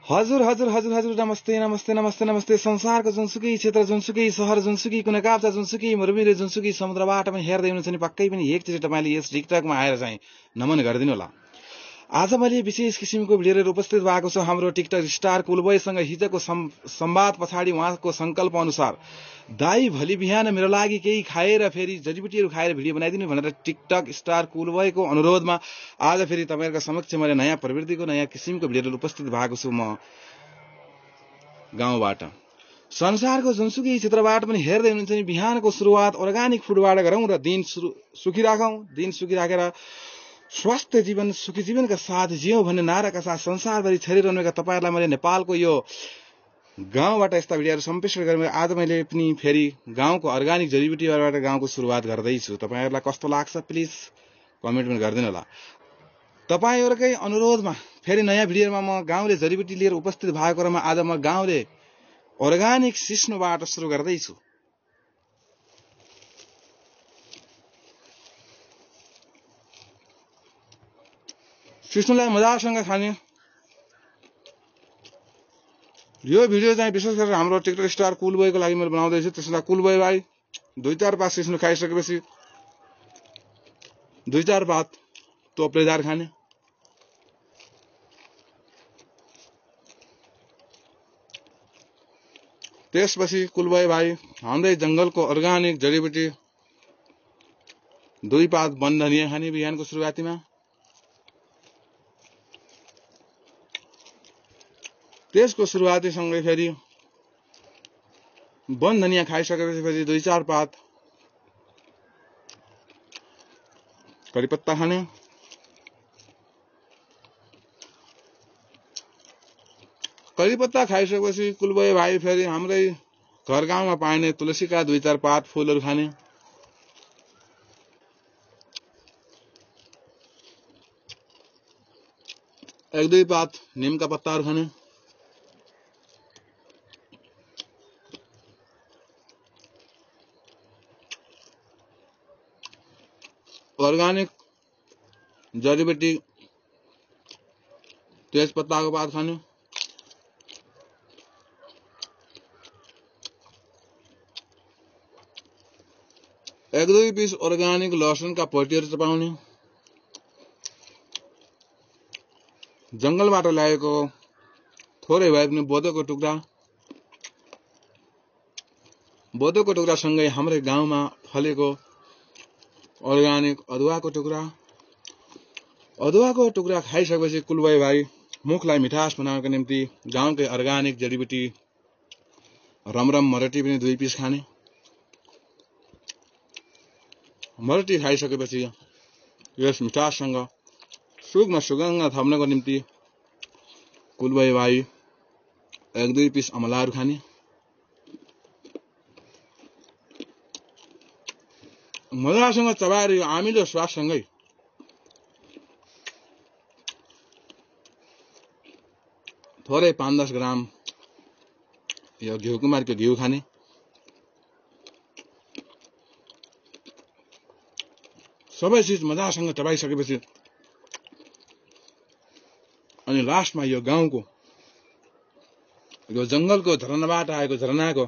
हजुर हजुर हजुर हजुर नमस्ते नमस्ते नमस्ते नमस्ते। संसारको जुनसुकै क्षेत्र, जुनसुकै सहर, जुनसुकै कुनै काप्चा, जुनसुकै मरुभूमि, जुनसुकै समुद्रबाट पनि हेर्दै हुनुहुन्छ नि पक्कै पनि एकचोटि तपाईँले यस टिकटकमा आएर चाहिँ नमन गरिदिनु होला। आज मैले विशेष किसिमको भिडियो लिएर उपस्थित भएको छु हाम्रो टिकटक स्टार कुलबोयसँग। हिजोको संवाद पछाडि उहाँको संकल्प अनुसार दाई भोलि बिहान मेरो लागि केही खाएर फेरि जडीबुटीहरू खाएर भिडियो बनाइदिनु भनेर टिकटक स्टार कुलबोयको अनुरोधमा आज फेरि तपाईँहरूको समक्ष मैले नयाँ प्रवृत्तिको नयाँ किसिमको भिडियो उपस्थित भएको छु। म गाउँबाट संसारको जुनसुकै क्षेत्रबाट पनि हेर्दै हुनुहुन्छ नि बिहानको सुरुवात अर्गानिक फुडबाट गरौँ र दिन सुखी राखौँ। दिन सुखी राखेर स्वास्थ्य जीवन सुखी जीवनका साथ जियौँ भन्ने नाराका साथ संसारभरि छरिरहनुका तपाईँहरूलाई मैले नेपालको यो गाउँबाट यस्ता भिडियोहरू सम्प्रेषण गरेर आज मैले पनि फेरि गाउँको अर्गानिक जडीबुटीबाट गाउँको सुरुवात गर्दैछु। तपाईँहरूलाई कस्तो लाग्छ प्लिज कमेन्ट पनि गरिदिनु होला। तपाईँहरूकै अनुरोधमा फेरि नयाँ भिडियोमा म गाउँले जडीबुटी लिएर उपस्थित भएको क्रममा आज म गाउँले अर्गानिक सिस्नोबाट सुरु गर्दैछु। सिस्नोलाई मजासँग खाने यो भिडियो चाहिँ विशेष गरेर हाम्रो टिकटक स्टार कुलबोयको लागि मैले बनाउँदैछु। त्यसलाई कुलबोय भाइ 2-4 पात सिस्नो खाइसकेपछि 2-4 पात टोप्लेदार खाने। त्यसपछि कुलबोय भाइ हाम्रै जंगलको अर्गानिक जडीबुटी 2 पात वन धनिया खाने बिहानको सुरुवातीमा। त्यसको सुरुवाती सँगै फेरि वन धनिया खाइसकेपछि फेरि 2-4 पात करीपत्ता खाने। करीपत्ता खाइसकेपछि कुलबोय भाइ फेरि हाम्रै घर गाउँमा पाइने तुलसीका 2-4 पात फूलहरू खाने। एक 2 पात नीमका पत्ताहरू खाने। अर्गानिक जडीबुटी तेज पत्ताको पात खाने। एक 2 पीस अर्गानिक लसुनका पट्टीहरू चपाउने। जंगलबाट ल्याएको थोरै भए पनि बोधोको टुक्रासँगै हाम्रै गाउँमा फलेको अर्गानिक अदुवाको टुक्रा खाइसकेपछि कुलबोय भाइ मुखलाई मिठास बनाउनको निम्ति गाउँकै अर्गानिक जडीबुटी रमरम मरटी पनि 2 पीस खाने। मरटी खाइसकेपछि यस मिठाससँग सुगमा सुगन्ध थप्नको निम्ति कुलबोय भाइ 1 2 पीस अमलाहरू खाने। मजासँग चबाएर यो आमिलो स्वादसँगै थोरै 5-10 ग्राम यो घिउ कुमारको घिउ खाने। सबै चिज मजासँग चबाइसकेपछि अनि लास्टमा यो गाउँको यो जंगलको झरनाबाट आएको झरनाको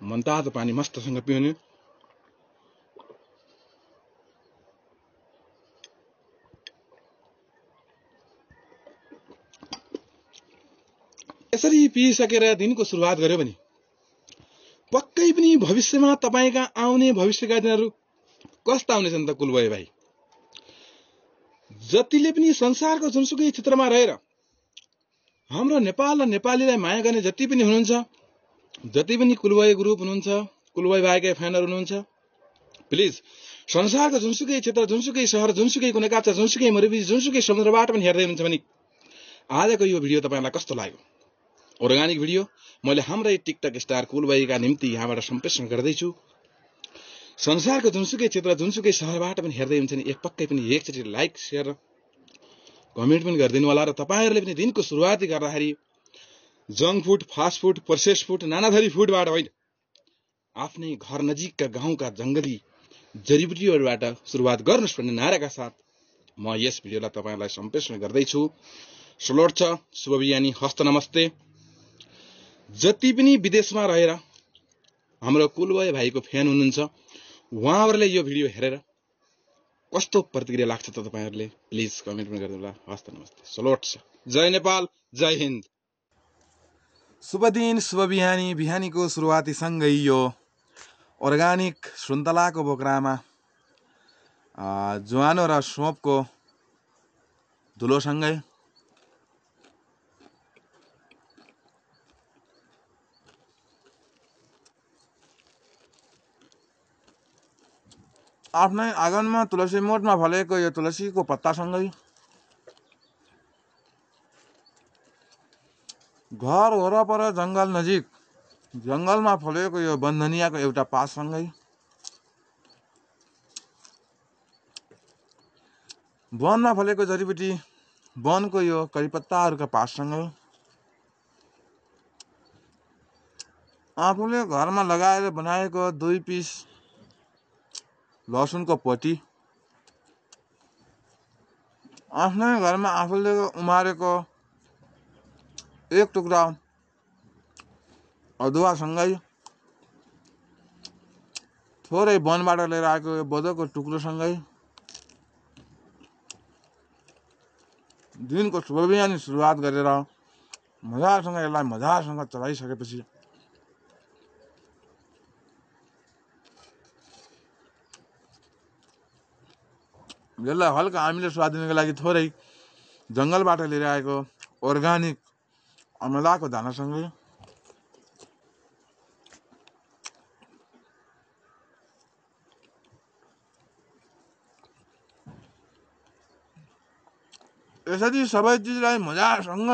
मनतातो पानी मस्तसँग पिउने। यसरी पिइसकेर दिनको सुरुवात गर्यो भने पक्कै पनि भविष्यमा तपाईका आउने भविष्यका दिनहरू कस्ता हुनेछन् त कुलबोय भाइ। जतिले पनि संसारको जुनसुकै क्षेत्रमा रहेर हाम्रो नेपाल र नेपालीलाई माया गर्ने जति पनि हुनुहुन्छ, जति पनि कुलबोय ग्रुप हुनुहुन्छ, कुलबोय भाइकै फ्यानहरू हुनुहुन्छ, प्लिज संसारको जुनसुकै क्षेत्र, जुनसुकै सहर, जुनसुकै कुनै काप्चा, जुनसुकै मरुभूमि, जुनसुकै समुद्रबाट पनि हेर्दै हुनुहुन्छ भने आजको यो भिडियो तपाईलाई कस्तो लाग्यो? अर्गानिक भिडियो मैले हाम्रै टिकटक स्टार कुलबोयका निम्ति यहाँबाट सम्प्रेषण गर्दैछु। संसारको जुनसुकै क्षेत्र, जुनसुकै सहरबाट पनि हेर्दै हुन्छ नि पक्कै पनि एकचोटि लाइक शेयर कमेन्ट पनि गरिदिनु होला। र तपाईहरुले पनि दिनको सुरुवाती गर्दाखेरि junk food, fast food, process food, नानाथरी फुडबाट होइन आफ्नै घर नजिकका गाउँका जंगली जडीबुटीहरूबाट सुरुवात गर्नुस् भन्ने नाराका साथ म यस भिडियोलाई तपाईहरुलाई सम्प्रेषण गर्दैछु। सलोट छ, शुभ बिहानी, हस्त नमस्ते। जति पनि विदेशमा रहेर हाम्रो कुलवय भाइको फ्यान हुनुहुन्छ, उहाँहरूले यो भिडियो हेरेर कस्तो प्रतिक्रिया लाग्छ त तपाईहरुले प्लिज कमेन्टमा गरिदिनु होला। हस्त नमस्ते, सलोट छ। जय नेपाल, जय हिन्द। शुभ दिन, शुभ बिहानी। बिहानीको सुरुवाती सँगै यो अर्गानिक सुन्तलाको बोक्रामा ज्वानो र सोपको धुलोसँगै आफ्नै आँगनमा तुलसी मोठमा फलेको यो तुलसीको पत्तासँगै घर वरपर जंगल नजिक जंगलमा फलेको यो बन्धनियाको एउटा पातसँगै वनमा फलेको जडीबुटी वनको यो करिपत्ताहरूका पातसँगै आफूले घरमा लगाएर बनाएको 2 पिस लसुनको पोटी, आफ्नै घरमा आफूले उमारेको 1 टुक्रा अदुवासँगै थोरै वनबाट लिएर आएको यो बोधोको टुक्रोसँगै दिनको शुभ बिहानी सुरुवात गरेर मजासँग यसलाई मजासँग चलाइसकेपछि यसलाई हल्का हामीले स्वाद दिनको लागि थोरै जंगलबाट लिएर आएको अर्गानिक अमलाको दानासँगै यसरी सबै चिजलाई मजासँग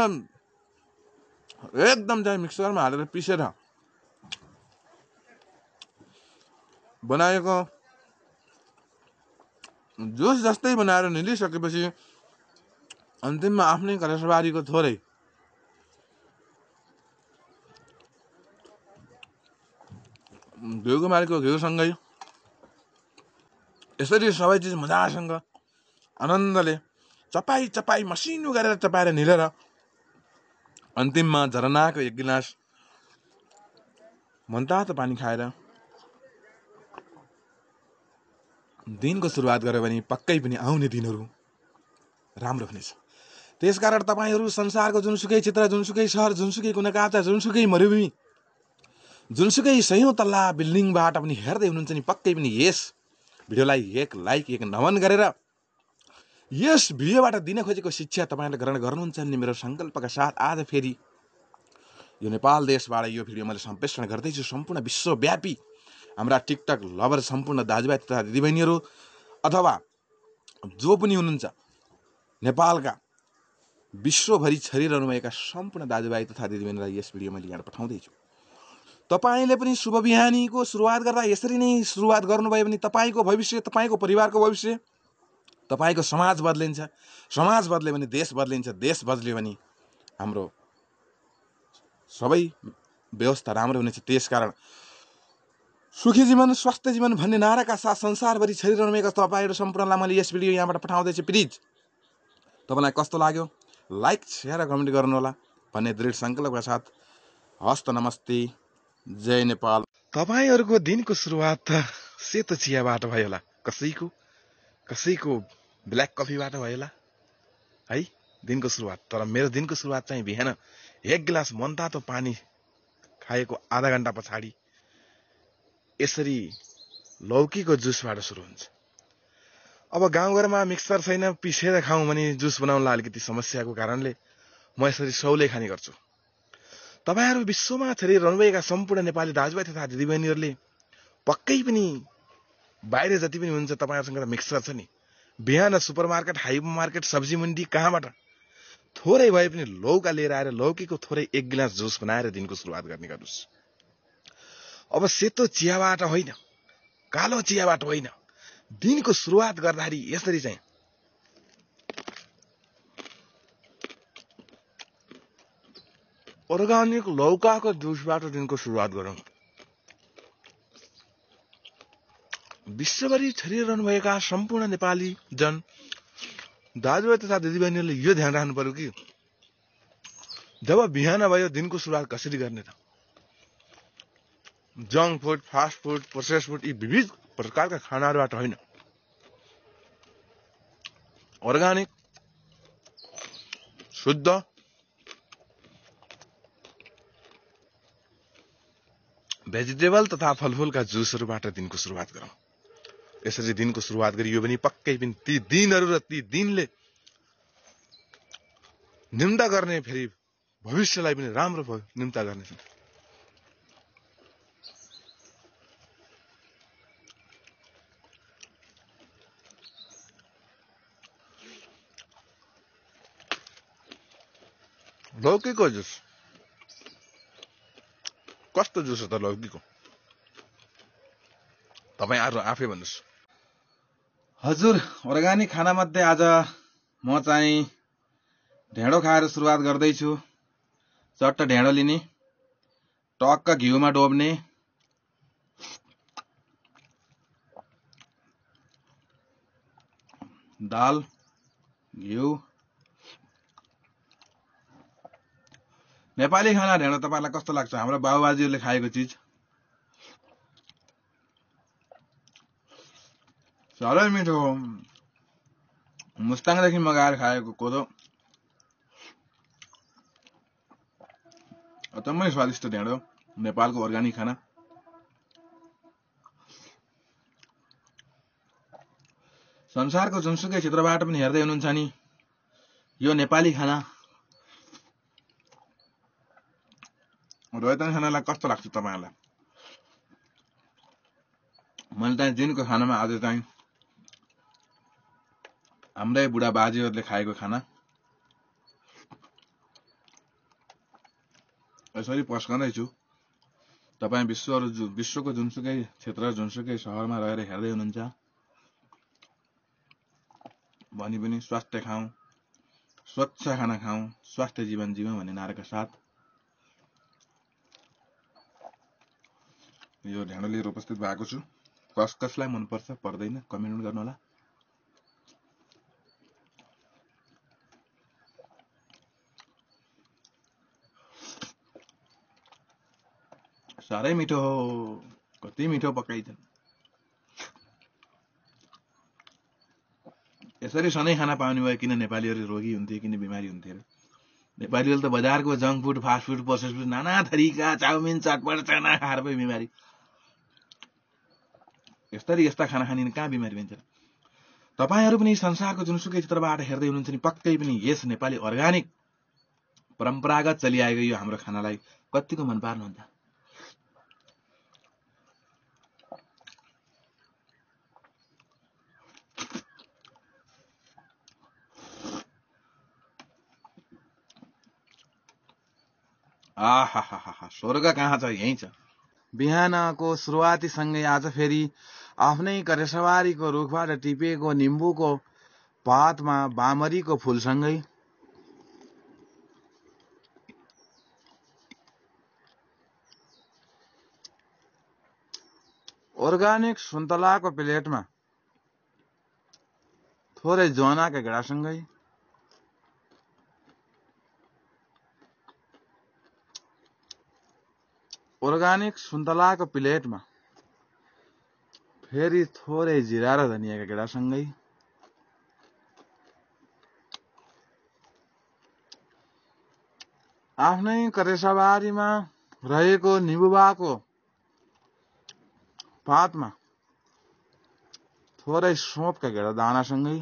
एकदम चाहिँ मिक्सरमा हालेर पिसेर बनाएको जुस जस्तै बनाएर निलिसकेपछि अन्तिममा आफ्नै करेसबारीको थोरै घिउकुमारीको घिउसँगै यसरी सबै चिज मजासँग आनन्दले चपाई चपाई मसिनो गरेर चपाएर निलेर अन्तिममा झरनाको 1 गिलास मनतातो पानी खाएर दिनको सुरुवात गर्यो भने पक्कै पनि आउने दिनहरू राम्रो हुनेछ। त्यसकारण तपाईहरु संसारको जुनसुकै क्षेत्र, जुनसुकै शहर, जुनसुकै कुनाकाप्चा, जुनसुकै मरुभूमि, जुनसुकै सयौं तल्ला बिल्डिङबाट पनि हेर्दै हुनुहुन्छ नि पक्कै पनि यस भिडियोलाई 1 लाइक 1 नमन गरेर यस भिडियोबाट दिन खोजेको शिक्षा तपाईहरुले ग्रहण गर्नुहुन्छ नि मेरो संकल्पका साथ आज फेरि यो नेपाल देशबाट यो भिडियो मैले सम्प्रेषण गर्दैछु सम्पूर्ण विश्वव्यापी हाम्रा टिकटक लभर सम्पूर्ण दाजुभाइ तथा दिदीबहिनीहरू अथवा जो पनि हुनुहुन्छ नेपालका विश्वभरि छरिरहनु भएका सम्पूर्ण दाजुभाइ तथा दिदीबहिनीलाई यस भिडियो मैले यहाँ पठाउँदै छु। तपाईले पनि शुभ बिहानीको सुरुवात गर्दा यसरी नै सुरुवात गर्नुभयो भने तपाईको भविष्य, तपाईको परिवारको भविष्य, तपाईको समाज बदलिन्छ, समाज बदल्यो भने देश बदलिन्छ, देश बदल्यो भने हाम्रो सबै व्यवस्था राम्रो हुनेछ। त्यसकारण सुखी जीवन, स्वस्थ जीवन भन्ने नाराका साथ संसारभरि छरिरहनु भएका तपाईहरु सम्पूर्णलाई मैले यस भिडियो यहाँबाट पठाउँदै छु। प्लिज तपाईलाई कस्तो लाग्यो लाइक, शेयर र कमेन्ट गर्नु होला भन्ने दृढ संकल्पका साथ हस्त नमस्ते, जय नेपाल। तपाईहरुको दिनको सुरुवात त सेतो चियाबाट भयो होला, कसैको ब्ल्याक कफीबाट भयो होला है दिनको सुरुवात। तर मेरो दिनको सुरुवात चाहिँ बिहान 1 गिलास मनतातो पानी खाएको आधा घण्टा पछाडि यसरी लौकीको जुसबाट सुरु हुन्छ। अब गाउँघरमा मिक्सर छैन, पिसेर खाउँ भने जुस बनाउनलाई अलिकति समस्याको कारणले म यसरी सौले खाने गर्छु। तपाईहरु विश्वमा छरिरहनुभएका सम्पूर्ण नेपाली दाजुभाइ तथा दिदीबहिनीहरूले पक्कै पनि बाहिर जति पनि हुन्छ तपाईहरुसँग मिक्सर छ नि, बिहान सुपरमार्केट, हाइपरमार्केट, सब्जी मण्डी कहाँबाट थोरै भए पनि लौका लिएर आएर लौकीको थोरै 1 गिलास जुस बनाएर दिनको सुरुवात गर्ने गर्नुस्। अब सेतो चियाबाट होइन, कालो चियाबाट होइन, दिनको सुरुवात गर्दाखेरि यसरी चाहिँ अर्गानिक लौकाको जुसबाट दिनको सुरुवात गरौँ। विश्वभरि छरिरहनु भएका सम्पूर्ण नेपाली जन दाजुभाइ तथा दिदीबहिनीहरूले यो ध्यान राख्नु पर्यो कि जब बिहान भयो दिनको सुरुवात कसरी गर्ने त? Junk food, fast food, process food, यी विविध प्रकारका खानाहरूबाट होइन, अर्गानिक, शुद्ध, भेजिटेबल तथा फलफूलका जुसहरूबाट दिनको सुरुवात गरौँ। यसरी दिनको सुरुवात गरियो भने पक्कै पनि ती दिनहरू र ती दिनले निम्ता गर्ने, फेरि भविष्यलाई पनि राम्रो निम्ता गर्नेछन्। लौकीको जुस कस्तो जुस हो त लौकीको? तपाईहरु आफै भन्नुस्। हजुर, अर्गानिक खाना मध्ये आज म चाहिँ ढेँडो खाएर सुरुवात गर्दैछु। चट्ट ढेँडो लिने, टक्क घिउमा डोब्ने, दाल, घिउ। नेपाली खाना ढेँडो तपाईलाई कस्तो लाग्छ? हाम्रो बाबुबाजेहरूले खाएको चिज साह्रै मिठो हो। मुस्ताङदेखि मगाएर खाएको कोदो अचम्मै स्वादिष्ट ढेँडो, नेपालको अर्गानिक खाना। संसारको जुनसुकै क्षेत्रबाट पनि हेर्दै हुनुहुन्छ नि, यो नेपाली खाना रोयतन खानालाई कस्तो लाग्छ तपाईहरुलाई? मैले चाहिँ दिनको खानामा आज चाहिँ हाम्रै बुढा बाजेहरूले खाएको खाना यसरी पस्कँदैछु। तपाईँ विश्वको जुनसुकै क्षेत्र, जुनसुकै शहरमा रहेर हेर्दै हुनुहुन्छ भनी पनि स्वास्थ्य खाऊ, स्वच्छ खाना खाऊ, स्वास्थ्य जीवन जीवौं भन्ने नाराका साथ यो ढेँडो लिएर उपस्थित भएको छु। कसलाई मन पर्छ पर्दैन कमेन्ट गर्नु होला। साह्रै मिठो हो, कति मिठो पकाइछन्। यसरी सधैँ खाना पाउने भए किन नेपालीहरू रोगी हुन्थे, किन बिमारी हुन्थे र? नेपालीहरूले त बजारको junk food, fast food, process food, नाना थरीका चाउमिन, चटपट, चाना खाएर पो बिमारी। यस्ता खाना खाने कहाँ बिमारी हुन्छ? तपाईहरु पनि संसारको जुनसुकै क्षेत्रबाट हेर्दै हुनुहुन्छ नि, पक्कै पनि यस नेपाली अर्गानिक परम्परागत चलिआएको यो हाम्रो खानालाई कतिको मन पार्नुहुन्छ? आहा, स्वर्ग कहाँ छ, यही छ। बिहानको सुरुवाती सँगै आज फेरि आफ्नै करेसवारीको रुखबाट टिपेको निम्बुको पातमा बामरीको फूलसँगै अर्गानिक सुन्तलाको प्लेटमा थोरै जोनाका गेडासँगै अर्गानिक सुन्तलाको प्लेटमा फेरि थोरै जिरा र धनियाँका गेडासँगै आफ्नै करेसाबारीमा रहेको निम्बुवाको पातमा थोरै सोपका गेडा दानासँगै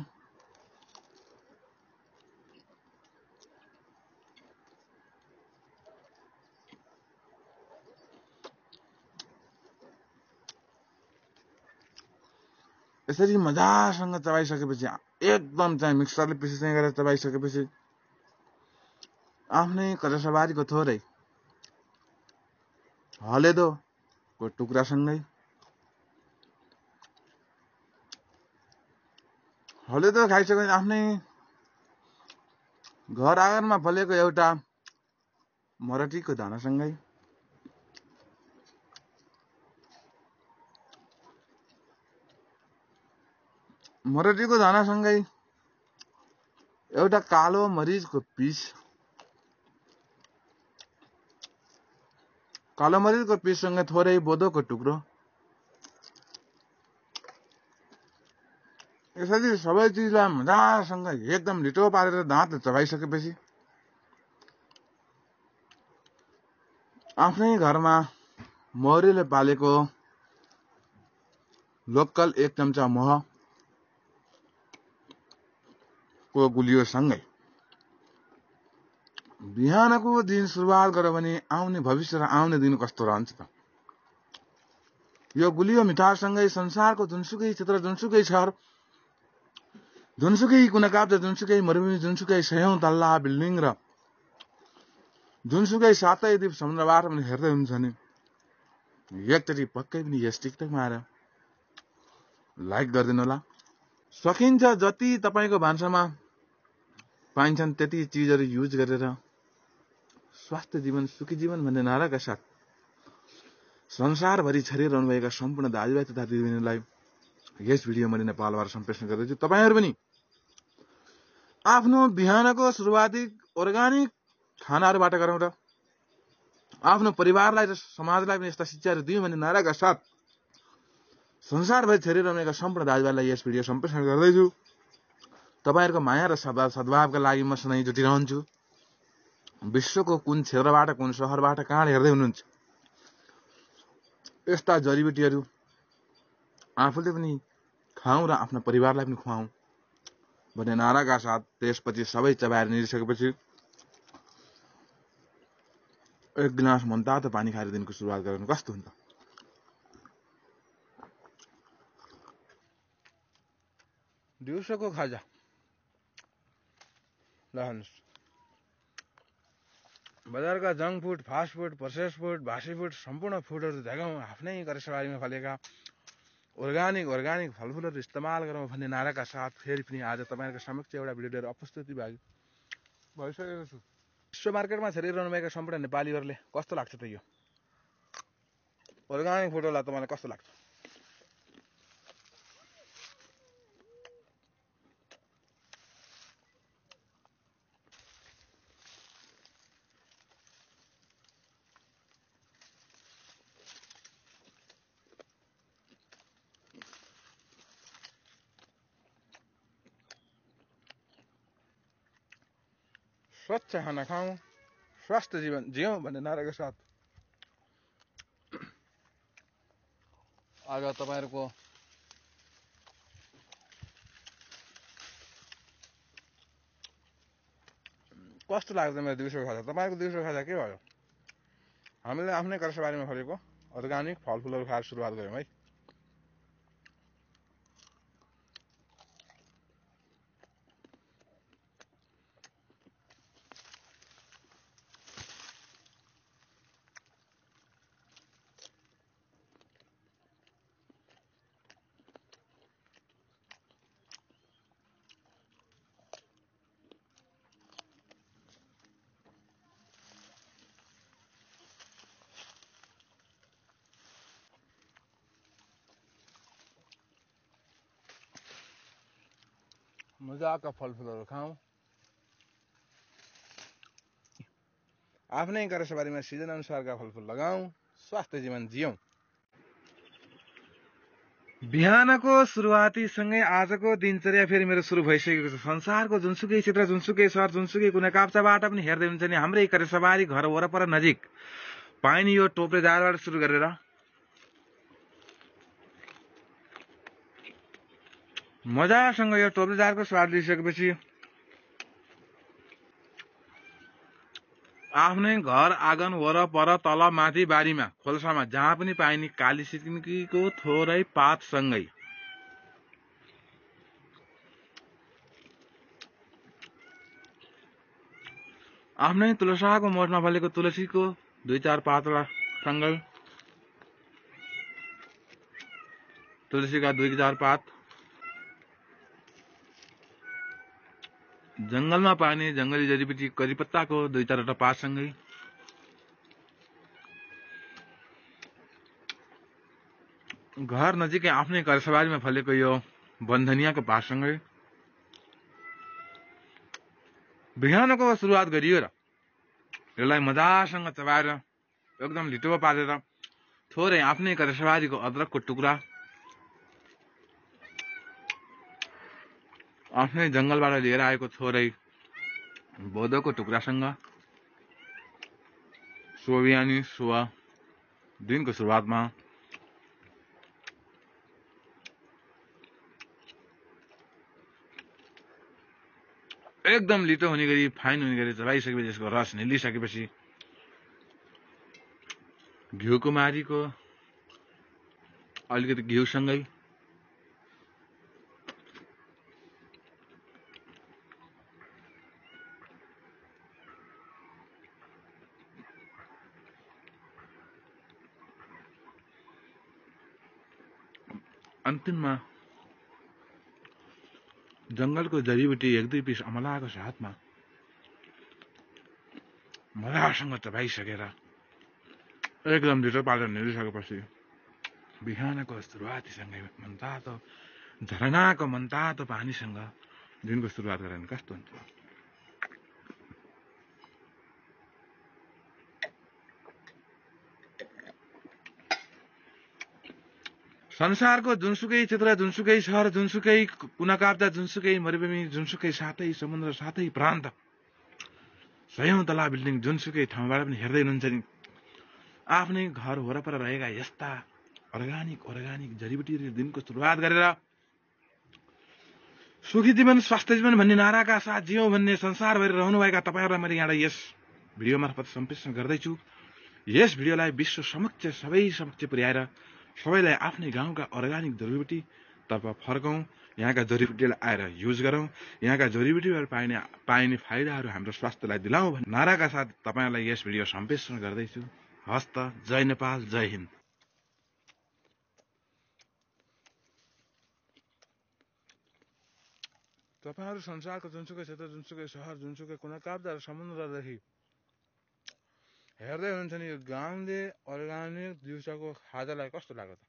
यसरी मजासँग चबाइसकेपछि, एकदम चाहिँ मिक्सरले पिसिसै गरेर चबाइसकेपछि आफ्नै करेसाबारीको थोरै हलेदोको टुक्रासँगै हलेदो खाइसकेपछि आफ्नै घर आँगनमा फलेको एउटा मरटीको दानासँगै मरटीको दानासँगै एउटा कालो मरिचको पिस कालो मरिचको पिससँगै थोरै बोदोको टुक्रो। यसरी सबै चिजलाई मजासँग एकदम लिटो पारेर दाँतले चबाइसकेपछि आफ्नै घरमा मौरीले पालेको लोकल 1 चम्चा मह को गुलियो सँगै बिहानको दिन सुरुवात गर्यो भने आउने भविष्य र आउने दिन कस्तो रहन्छ त। यो गुलियो मिठासँगै संसारको जुनसुकै क्षेत्र, जुनसुकै शहर, जुनसुकै कुना काप्चा, जुनसुकै मरुभूमि, जुनसुकै 100औं तल्ला बिल्डिङ र जुनसुकै 7 द्वीप समुद्रबाट पनि हेर्दै हुन्छ नि एकचोटि पक्कै पनि यस टिकटकमा आएर लाइक गरिदिनु होला। सकिन्छ जति तपाईको भान्सामा पाइन्छन् त्यति चिजहरू युज गरेर स्वास्थ्य जीवन, सुखी जीवन भन्ने नाराका साथ संसारभरि छरिरहनुभएका सम्पूर्ण दाजुभाइ तथा दिदीबहिनीलाई यस भिडियो मैले नेपालबाट सम्प्रेषण गर्दैछु। तपाईहरु पनि आफ्नो बिहानको सुरुवाती अर्गानिक खानाहरूबाट गरौँ र आफ्नो परिवारलाई र समाजलाई पनि यस्ता शिक्षाहरू दिउँ भन्ने नाराका साथ संसारभरि छरिरहनुभएका सम्पूर्ण दाजुभाइलाई यस भिडियो सम्प्रेषण गर्दैछु। तपाईहरुको माया र सद्भावका लागि म सधैँ जुटिरहन्छु। विश्वको कुन क्षेत्रबाट, कुन शहरबाट, कहाँ हेर्दै हुनुहुन्छ, यस्ता जडीबुटीहरू आफूले पनि खाउँ र आफ्नो परिवारलाई पनि खुवाउँ भन्ने नाराका साथ त्यसपछि सबै चबाएर निस्केपछि 1 गिलास मनतातो पानी खाएर दिनको सुरुवात गर्नु कस्तो हुन्छ। दिउँसोको खाजा लहनुहोस्। बजारका junk food, fast food, process food, बासी फुड, सम्पूर्ण फुडहरू त्यागौँ। आफ्नै करेसबारीमा फलेका अर्गानिक फलफुलहरू इस्तेमाल गरौँ भन्ने नाराका साथ फेरि पनि आज तपाईहरुको समक्ष एउटा भिडियो लिएर उपस्थिति भइसकेको छु। विश्व मार्केटमा छरिरहनुभएका सम्पूर्ण नेपालीहरूले कस्तो लाग्छ त यो अर्गानिक फुडलाई तपाईलाई कस्तो लाग्छ? स्वच्छ खाना खाउँ, स्वस्थ जीवन जियौँ भन्ने नाराका साथ आज तपाईहरुको कस्तो लाग्छ मेरो दिउँसोको खाजा? तपाईहरुको दिउँसोको खाजा के भयो? हामीले आफ्नै करेसबारीमा फलेको अर्गानिक फलफुलहरू खाएर सुरुवात गर्यौं है। मजाका फलफुलहरू खाउँ, आफ्नै करेसबारीमा सिजन अनुसारका फलफुल लगाउँ, स्वास्थ्य जीवन जियौँ। बिहानको सुरुवाती सँगै आजको दिनचर्या फेरि मेरो सुरु भइसकेको छ। संसारको जुनसुकै क्षेत्र, जुनसुकै शहर, जुनसुकै कुना काप्चाबाट पनि हेर्दै हुन्छ नि हाम्रै करेसबारी घर वरपर नजिक पाइने यो टोप्रेजारबाट सुरु गरेर मजासँग यो टोप्रेजारको स्वाद लिइसकेपछि आफ्नै घर आँगन वरपर तल माथि बारीमा खोल्सामा जहाँ पनि पाइने काली सिन्कीको थोरै पातसँगै आफ्नै तुलसाको मोठमा फलेको तुलसीको 2-4 पातसँगै तुलसीका 2-4 पात, जंगलमा पाइने जंगली जडीबुटी करिपत्ताको 2-4 पातसँगै घर नजिकै आफ्नै करेसबारीमा फलेको यो वनधनियाको पातसँगै बिहानको सुरुवात गरियो र यसलाई मजासँग चबाएर एकदम लिटो पारेर थोरै आफ्नै करेसबारीको अदरकको टुक्रा, आफ्नै जंगलबाट लिएर आएको थोरै बोधोको टुक्रासँग बिहानी सुबह दिनको सुरुवातमा एकदम लिटो हुने गरी, फाइन हुने गरी चलाइसकेपछि यसको रस निलिसकेपछि घिउकुमारीको अलिकति घिउसँगै अन्तिममा जंगलको जडीबुटी 1-2 पिस अमलाको साथमा मजासँग चबाइसकेर एकदम लिटो पारेर निलिसकेपछि बिहानको सुरुवातीसँगै मनतातो झरनाको मनतातो पानीसँग दिनको सुरुवात गरेर कस्तो हुन्छ? संसारको जुनसुकै क्षेत्र, जुनसुकै शहर, जुनसुकै कुनाकाप्चा, जुनसुकै मरुभूमि, जुनसुकै सातै समुद्र, सातै प्रान्त, सयौं तला बिल्डिङ जुनसुकै ठाउँबाट पनि हेर्दै हुनुहुन्छ नि, आफ्नै घर वरपर रहेका यस्ता अर्गानिक जडीबुटीले दिनको सुरुवात गरेर सुखी जीवन, स्वास्थ्य जीवन भन्ने नाराका साथ जियौं भन्ने संसारभरि रहनुभएका तपाईहरुलाई मैले यहाँ यस भिडियो मार्फत सम्प्रेषण गर्दैछु। यस भिडियोलाई विश्व समक्ष, सबै समक्ष पुर्याएर सबैलाई आफ्नै गाउँका अर्गानिक जडीबुटी तर्फ फर्कौं, यहाँका जडीबुटीलाई आएर युज गरौं, यहाँका जडीबुटीबाट पाइने फाइदाहरू हाम्रो स्वास्थ्यलाई दिलाउँ भन्ने नाराका साथ तपाईहरुलाई यस भिडियो सम्प्रेषण गर्दैछु। हस्त, जय नेपाल, जय हिन्द। तपाईहरु संसारको जुनसुकै क्षेत्र, जुनसुकै शहर, जुनसुकै कुनाकाप्चा र समुद्रदेखि हेर्दै हुनुहुन्छ नि, यो गाउँले अर्गानिक दिउँसोको खाजालाई कस्तो लाग्यो त?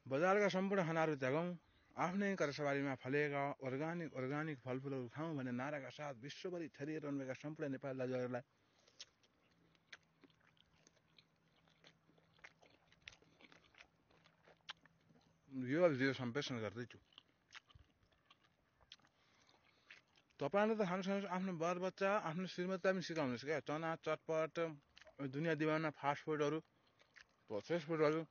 बजारका सम्पूर्ण खानाहरू त्यागौं, आफ्नै करेसबारीमा फलेका अर्गानिक फलफुलहरू खाउँ भन्ने नाराका साथ विश्वभरि छरिएर रहनुभएका सम्पूर्ण नेपाली दाजुभाइहरूलाई यो भिडियो सम्प्रेषण गर्दैछु। तपाईहरुले त खानुहोस्, आफ्नो बाल बच्चा, आफ्नो श्रीमतीलाई पनि सिकाउनुहोस् क्या। चना, चटपट, दुनियाँ दिवाना फास्ट फुडहरू, प्रोसेस फुडहरू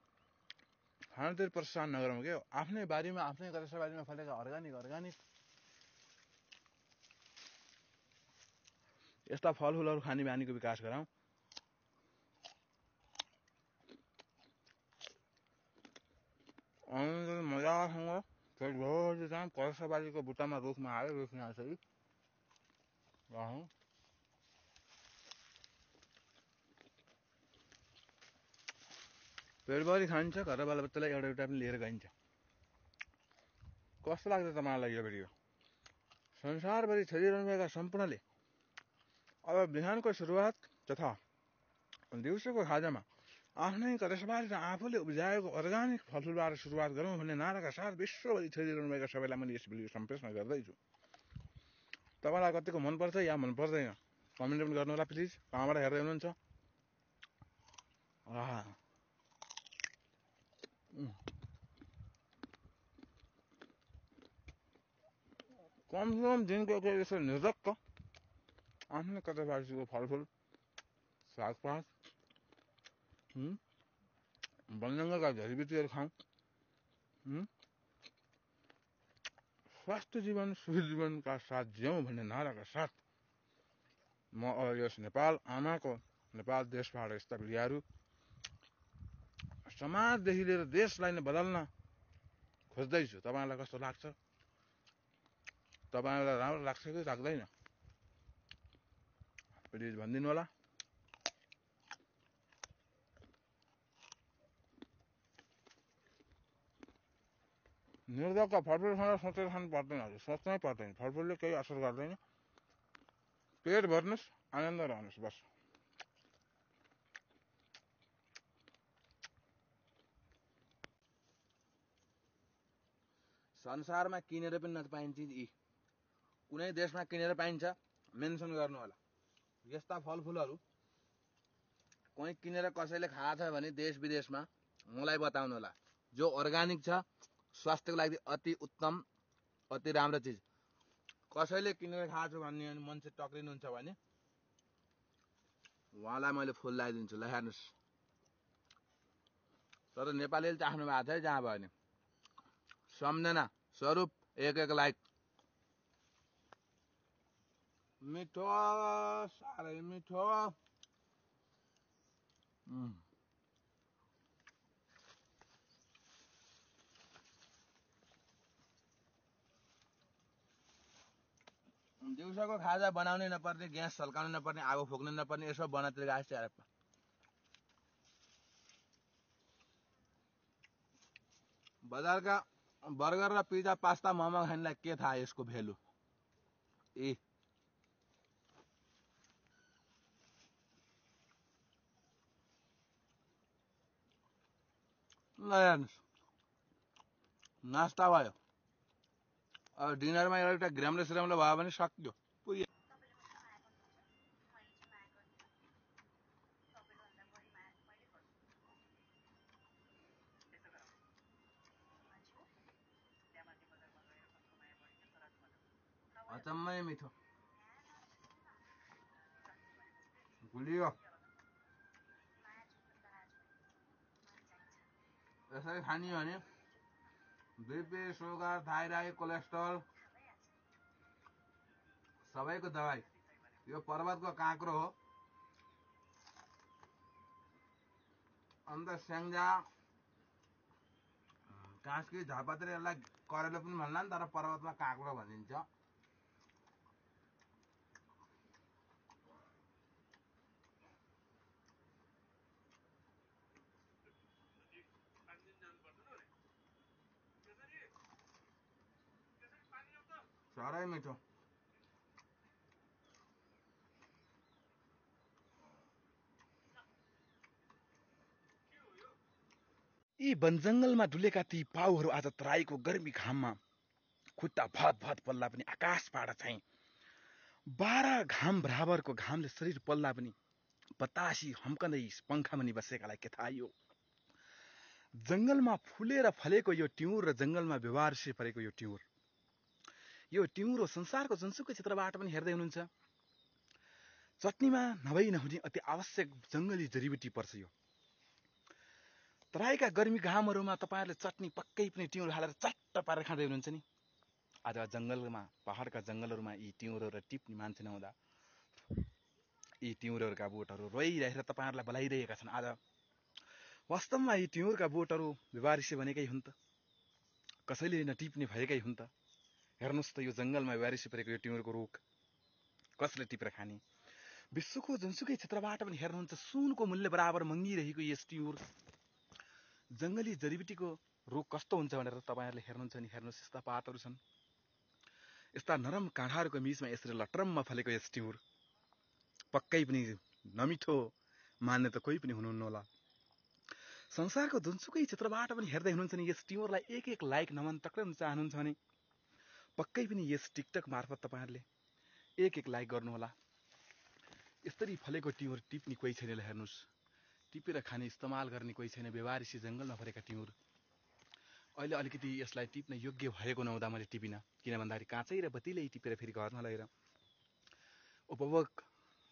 खानतिर प्रोत्साहन नगरौँ क्या। आफ्नै बारीमा, आफ्नै करेसबारीमा फलेका अर्गानिक यस्ता फलफुलहरू खाने बानीको विकास गराउँ। मजासँग पेटभरि चाहिँ करेसबारीको बुट्टामा रुखमा आयो, रुखमा आएपछि पेटभरि खान्छ, घर बालबच्चालाई एउटा पनि लिएर गइन्छ। कस्तो लाग्छ तपाईँलाई यो भिडियो? संसारभरि छरिरहनुभएका सम्पूर्णले अब बिहानको सुरुवात तथा दिउँसोको खाजामा आफ्नै करेसबारी र आफूले उब्जाएको अर्गानिक फलफुलबाट सुरुवात गरौँ भन्ने नाराका साथ विश्वभरि छरिरहनुभएका सबैलाई मैले यस भिडियो सम्प्रेषण गर्दैछु। तपाईँलाई कतिको मनपर्छ या मन पर्दैन कमेन्ट पनि गर्नु होला प्लिज। कहाँबाट हेर्दै हुनुहुन्छ? कमसेकम दिनको यसो निर्धक्क आफ्नै करेसबारीको फलफुल, सागपात, वनजङ्गलका जडीबुटीहरू खाउँ। स्वास्थ्य जीवन, सुखी जीवनका साथ जियौँ भन्ने नाराका साथ म यस नेपाल आमाको, नेपाल देशबाट यस्ता भिडियोहरू समाजदेखि लिएर देशलाई नै बदल्न खोज्दैछु। तपाईँलाई कस्तो लाग्छ? तपाईँलाई राम्रो लाग्छ कि लाग्दैन? प्लिज भनिदिनु होला। निर्धक्क फलफुल खाँदा सोचेर खानु पर्दैन, सोच्नै पर्दैन। फलफुलले केही असर गर्दैन। पेट भर्नुहोस्, आनन्द रहनुहोस् बस। संसारमा किनेर पनि नपाइने चिज यी कुनै देशमा किनेर पाइन्छ, मेन्सन गर्नु होला। यस्ता फलफुलहरू कोही किनेर कसैले खाएको छ भने देश विदेशमा मलाई बताउनु होला। जो अर्ग्यानिक छ, स्वास्थ्यको लागि अति उत्तम, अति राम्रो चिज। कसैले किनेर खाएको छु भन्ने मान्छे टक्रिनुहुन्छ भने उहाँलाई मैले फुल लगाइदिन्छु। ल हेर्नुहोस्। तर नेपालीले चाख्नु भएको छ है जहाँ भयो नि। सम्झना स्वरूप एक लाइक। मिठो, साह्रै मिठो। दिउँसोको खाजा बनाउनै नपर्ने, ग्यास सल्काउनै नपर्ने, आगो फुक्नै नपर्ने, यसो बनातिर गाछ चाहिँ बजारका बर्गर र पिज्जा पास्ता मोमो खानेलाई के थाहा यसको भेल्यु। ल हेर्नुहोस्, नास्ता भयो। अब डिनरमा एउटा ग्रामले सिरामले भयो भने सक्यो। अचम्मै मिठो गुलियो। यसरी खाने भने बिपी, सुगर, थाइराइड, कोलेस्ट्रोल सबैको दबाई। यो पर्वतको काँक्रो हो। अन्त स्याङ्जा, कास्की, झापातिर यसलाई करेलो पनि भन्ला नि, तर पर्वतमा काँक्रो भनिन्छ। साह्रै मिठो। यी वनजङ्गलमा डुलेका ती पाउहरू आज तराईको गर्मी घाममा खुट्टा भत भत पल्ला पनि आकाशबाट चाहिँ 12 घाम बराबरको घामले शरीर पल्ला पनि बतासी हम्कँदै पङ्खामुनि बसेकालाई के थाहा। जङ्गलमा फुलेर फलेको यो टिउर र जङ्गलमा व्यवहारसे परेको यो टिउर हो। संसारको जुनसुकै क्षेत्रबाट पनि हेर्दै हुनुहुन्छ, चटनीमा नभई नहुने अति आवश्यक जङ्गली जडीबुटी पर्छ यो। तराईका गर्मी घामहरूमा तपाईहरुले चटनी पक्कै पनि टिउर हालेर चट्ट पारेर खाँदै हुनुहुन्छ नि। आज जङ्गलमा, पहाडका जङ्गलहरूमा यी टिउरहरू टिप्ने मान्छे नहुँदा यी टिउरहरूका बोटहरू रोइरहेर तपाईहरुलाई बोलाइरहेका छन्। आज वास्तवमा यी टिउरका बोटहरू व्यवहारिसे बनेकै हुन् त, कसैले नटिप्ने भएकै हुन् त। हेर्नुस् त यो जङ्गलमा व्यवहारिसे परेको यो टिउरको रुख कसले टिपेर खाने। विश्वको जुनसुकै क्षेत्रबाट पनि हेर्नुहुन्छ, सुनको मूल्य बराबर मंगिरहेको यस टिउर जङ्गली जडीबुटीको रुख कस्तो हुन्छ भनेर तपाईहरुले हेर्नुहुन्छ नि। हेर्नुस्, यस्ता पातहरू छन्, यस्ता नरम काँडाहरूको बीचमा यसरी लटरम्म फलेको यस टिउर पक्कै पनि नमिठो मान्ने त कोही पनि हुनुहुन्न होला। संसारको जुनसुकै क्षेत्रबाट पनि हेर्दै हुनुहुन्छ नि, यस टिउरलाई एक लाइक नमन टक्राउन चाहनुहुन्छ भने पक्कै पनि यस टिकटक मार्फत तपाईहरुले एक लाइक गर्नुहोला। यसरी फलेको टिउर टिप्ने कोही छैन। हेर्नुस्, टिपेर खाने, इस्तेमाल गर्ने कोही छैन। व्यवहारिसी जङ्गलमा भरेका टिउर अहिले अलिकति यसलाई टिप्न योग्य भएको नहुँदा मैले टिपिन, किन भन्दाखेरि काँचै र बतिलै टिपेर फेरि घरमा लगेर उपभोग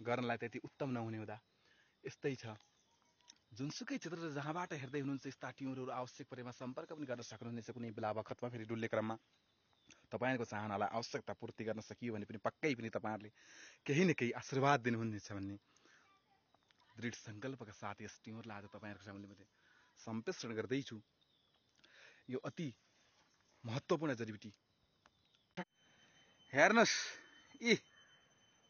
गर्नलाई त्यति उत्तम नहुने हुँदा यस्तै छ। जुनसुकै क्षेत्र जहाँबाट हेर्दै हुनुहुन्छ, यस्ता टिउरहरू आवश्यक परेमा सम्पर्क पनि गर्न सक्नुहुनेछ। कुनै बेला बखतमा फेरि डुल्ने क्रममा तपाईहरुको चाहनालाई आवश्यकता पूर्ति गर्न सकियो भने पनि पक्कै पनि तपाईहरुले केही न केही आशीर्वाद दिनुहुनेछ भन्ने दृढ संकल्पका साथ यस टिउरलाई आज तपाईहरुको सामने मैले सम्प्रेषण गर्दैछु। यो अति महत्त्वपूर्ण जडीबुटी। हेर्नुस्, यी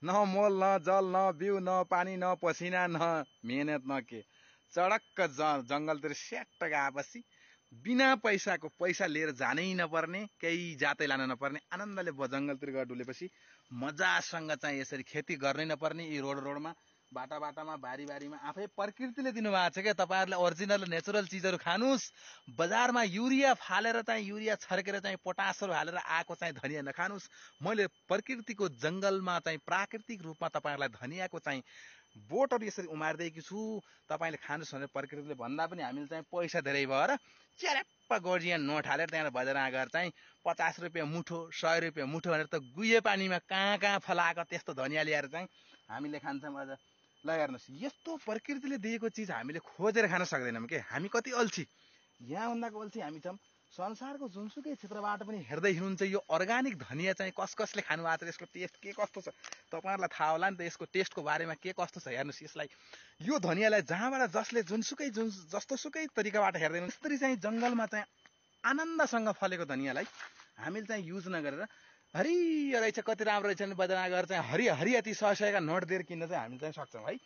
न मोल, न जल, न बिउ, न पानी, न पसिना, न मेहनत, न के, चडक्क जङ्गलतिर स्याट्ट गएपछि बिना पैसाको, पैसा लिएर जानै नपर्ने, केही जातै लान नपर्ने, आनन्दले जङ्गलतिर गएर डुलेपछि मजासँग चाहिँ यसरी खेती गर्नै नपर्ने, यी रोडमा बाटा बाटामा बारी बारीमा आफै प्रकृतिले दिनुभएको छ क्या तपाईँहरूले ओरिजिनल नेचुरल चिजहरू खानुस् बजारमा युरिया फालेर चाहिँ युरिया छर्केर चाहिँ पोटासहरू हालेर आएको चाहिँ धनिया नखानुस् मैले प्रकृतिको जंगलमा चाहिँ प्राकृतिक रूपमा तपाईँहरूलाई धनियाको चाहिँ बोटहरू यसरी उमार्दिएकी छु तपाईँले खानुस् भनेर प्रकृतिले भन्दा पनि हामीले चाहिँ पैसा धेरै भएर च्यारेप्प गोर्जियन नोट हालेर त्यहाँ बजारमा गएर चाहिँ 50 रुपियाँ मुठो 100 रुपियाँ मुठो भनेर त गुहे पानीमा कहाँ फलाएको त्यस्तो धनिया ल्याएर चाहिँ हामीले खान्छौँ अझ ल हेर्नुहोस् यस्तो प्रकृतिले दिएको चिज हामीले खोजेर खान सक्दैनौँ के हामी कति अल्छी यहाँभन्दाको अल्छी हामी छौँ संसारको जुनसुकै क्षेत्रबाट पनि हेर्दै हिँड्नुहुन्छ यो अर्ग्यानिक धनिया चाहिँ कसले खानु भएको छ यसको टेस्ट के कस्तो छ तपाईँहरूलाई थाहा होला नि त यसको टेस्टको बारेमा के कस्तो छ हेर्नुहोस् यसलाई यो धनियालाई जहाँबाट जसले जस्तोसुकै तरिकाबाट हेर्दै हुनुहुन्छ त्यसरी चाहिँ जङ्गलमा चाहिँ आनन्दसँग फलेको धनियालाई हामीले चाहिँ युज नगरेर हरियो रहेछ कति राम्रो रहेछ भने बजारमा गएर चाहिँ हरियाती 100 का नोट दिएर किन्न चाहिँ हामी चाहिँ सक्छौँ है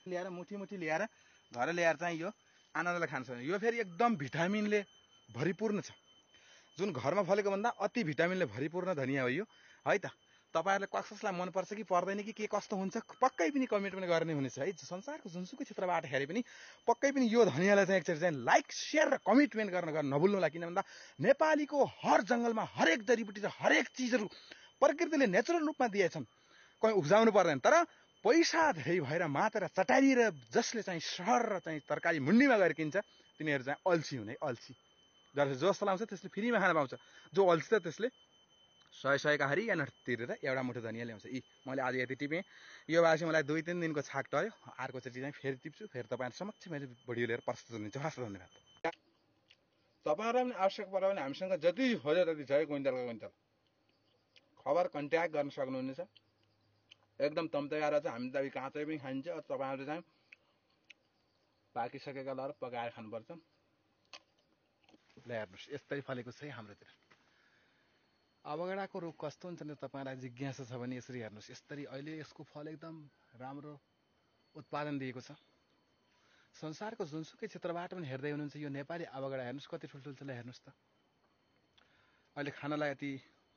ल्याएर मुठी ल्याएर घर ल्याएर चाहिँ यो आनन्दले खान सक्छौँ यो फेरि एकदम भिटामिनले भरिपूर्ण छ जुन घरमा फलेको भन्दा अति भिटामिनले भरिपूर्ण धनिया हो यो है त तपाईँहरूले कसलाई मनपर्छ कि पर्दैन कि के कस्तो हुन्छ पक्कै पनि कमेन्ट पनि गर्ने हुनेछ है संसारको जुनसुकै क्षेत्रबाट हेरे पनि पक्कै पनि यो धनियालाई चाहिँ एकचोटि चाहिँ लाइक सेयर र कमिटमेन्ट गर्न नभुल्नुहोला किन भन्दा नेपालीको हर जङ्गलमा हरेक जडीबुटी र हरेक चिजहरू प्रकृतिले नेचुरल रूपमा दिएछन् कहीँ उब्जाउनु पर्दैन तर पैसा धेरै भएर मात्र चटारिएर जसले चाहिँ सहर र चाहिँ तरकारी मुन्डीमा गएर किन्छ तिनीहरू चाहिँ अल्छी हुने अल्छी जस्तो लाउँछ त्यसले फ्रीमा खान पाउँछ जो अल्छी त त्यसले 100 का हरिया नोट तिरेर एउटा मुठो धनिया ल्याउँछ मैले आज यति टिपेँ यो भएपछि मलाई 2-3 दिनको छाक टर्यो अर्कोचोटि चाहिँ फेरि टिप्छु फेरि तपाईँहरू समक्ष मैले भिडियो लिएर प्रस्तुत हुनेछु हस् धन्यवाद तपाईँहरूलाई पनि आवश्यक पर्यो भने हामीसँग जति खोज्यो त्यति छ क्विन्टलको क्विन्टल खबर कन्ट्याक्ट गर्न सक्नुहुनेछ एकदम तम्तैएर चाहिँ हामी त काँचै पनि खाइन्छ तपाईँहरूले चाहिँ पाकिसकेका लहर पकाएर खानुपर्छ ल हेर्नुहोस् यस्तै फलेको छ हाम्रोतिर अबगडाको रुख कस्तो हुन्छ नि तपाईँलाई जिज्ञासा छ भने यसरी हेर्नुहोस् यसरी अहिले यसको फल एकदम राम्रो उत्पादन दिएको छ संसारको जुनसुकै क्षेत्रबाट पनि हेर्दै हुनुहुन्छ यो नेपाली अबगडा हेर्नुहोस् कति ठुल्ठुलो छ हेर्नुहोस् त अहिले खानलाई यति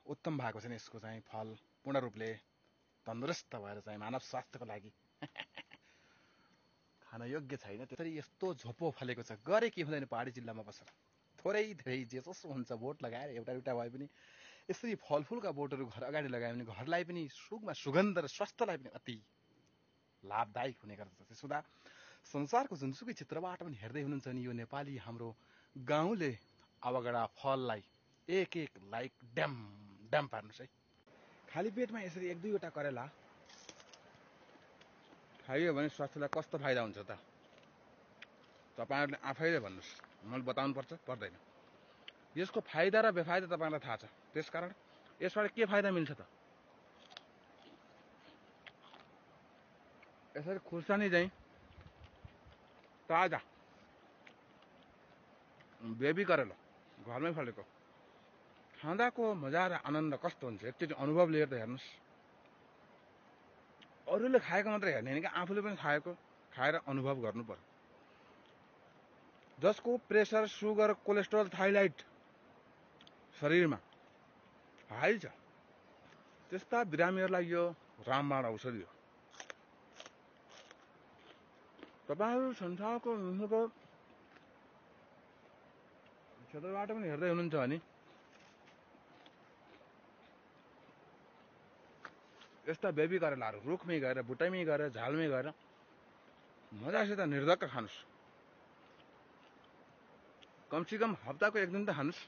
उत्तम भएको छ नि यसको चाहिँ फल पूर्ण रूपले तन्दुरुस्त भएर चाहिँ मानव स्वास्थ्यको लागि खान योग्य छैन त्यसरी यस्तो झोपो फलेको छ गरे के हुँदैन पहाडी जिल्लामा बसेर थोरै धेरै जे जसो हुन्छ बोट लगाएर एउटा भए पनि यसरी फलफुलका बोटहरू घर अगाडि लगायो भने घरलाई पनि सुगन्ध र स्वास्थ्यलाई पनि अति लाभदायक हुने गर्दछ त्यसो हुँदा संसारको जुनसुकै क्षेत्रबाट पनि हेर्दै हुनुहुन्छ नि यो नेपाली हाम्रो गाउँले अबगडा फललाई एक लाइक ड्याम पार्नुहोस् है खाली पेटमा यसरी 1-2वटा करेला खाइयो भने स्वास्थ्यलाई कस्तो फाइदा हुन्छ त तपाईँहरूले आफैले भन्नुहोस् मैले बताउनु पर्छ पर्दैन यसको फाइदा र बेफाइदा तपाईँलाई थाहा छ त्यसकारण यसबाट के फाइदा मिल्छ त यसरी खुर्सानी चाहिँ ताजा बेबी करेला घरमै फलेको खाँदाको मजा र आनन्द कस्तो हुन्छ एकचोटि अनुभव लिएर त हेर्नुहोस् अरूले खाएको मात्रै हेर्ने होइन कि आफूले पनि खाएर अनुभव गर्नु पर्यो जसको प्रेसर सुगर कोलेस्ट्रोल थाइराइड शरीरमा हाई छ त्यस्ता बिरामीहरूलाई यो रामबाण औषधि हो तपाईँहरू संसारको क्षेत्रबाट पनि हेर्दै हुनुहुन्छ भने यस्ता बेबी करेलाहरू रुखमै गएर बुट्टैमै गएर झालमै गएर मजासित निर्धक्क खानुहोस् कमसेकम हप्ताको 1 दिन त खानुहोस्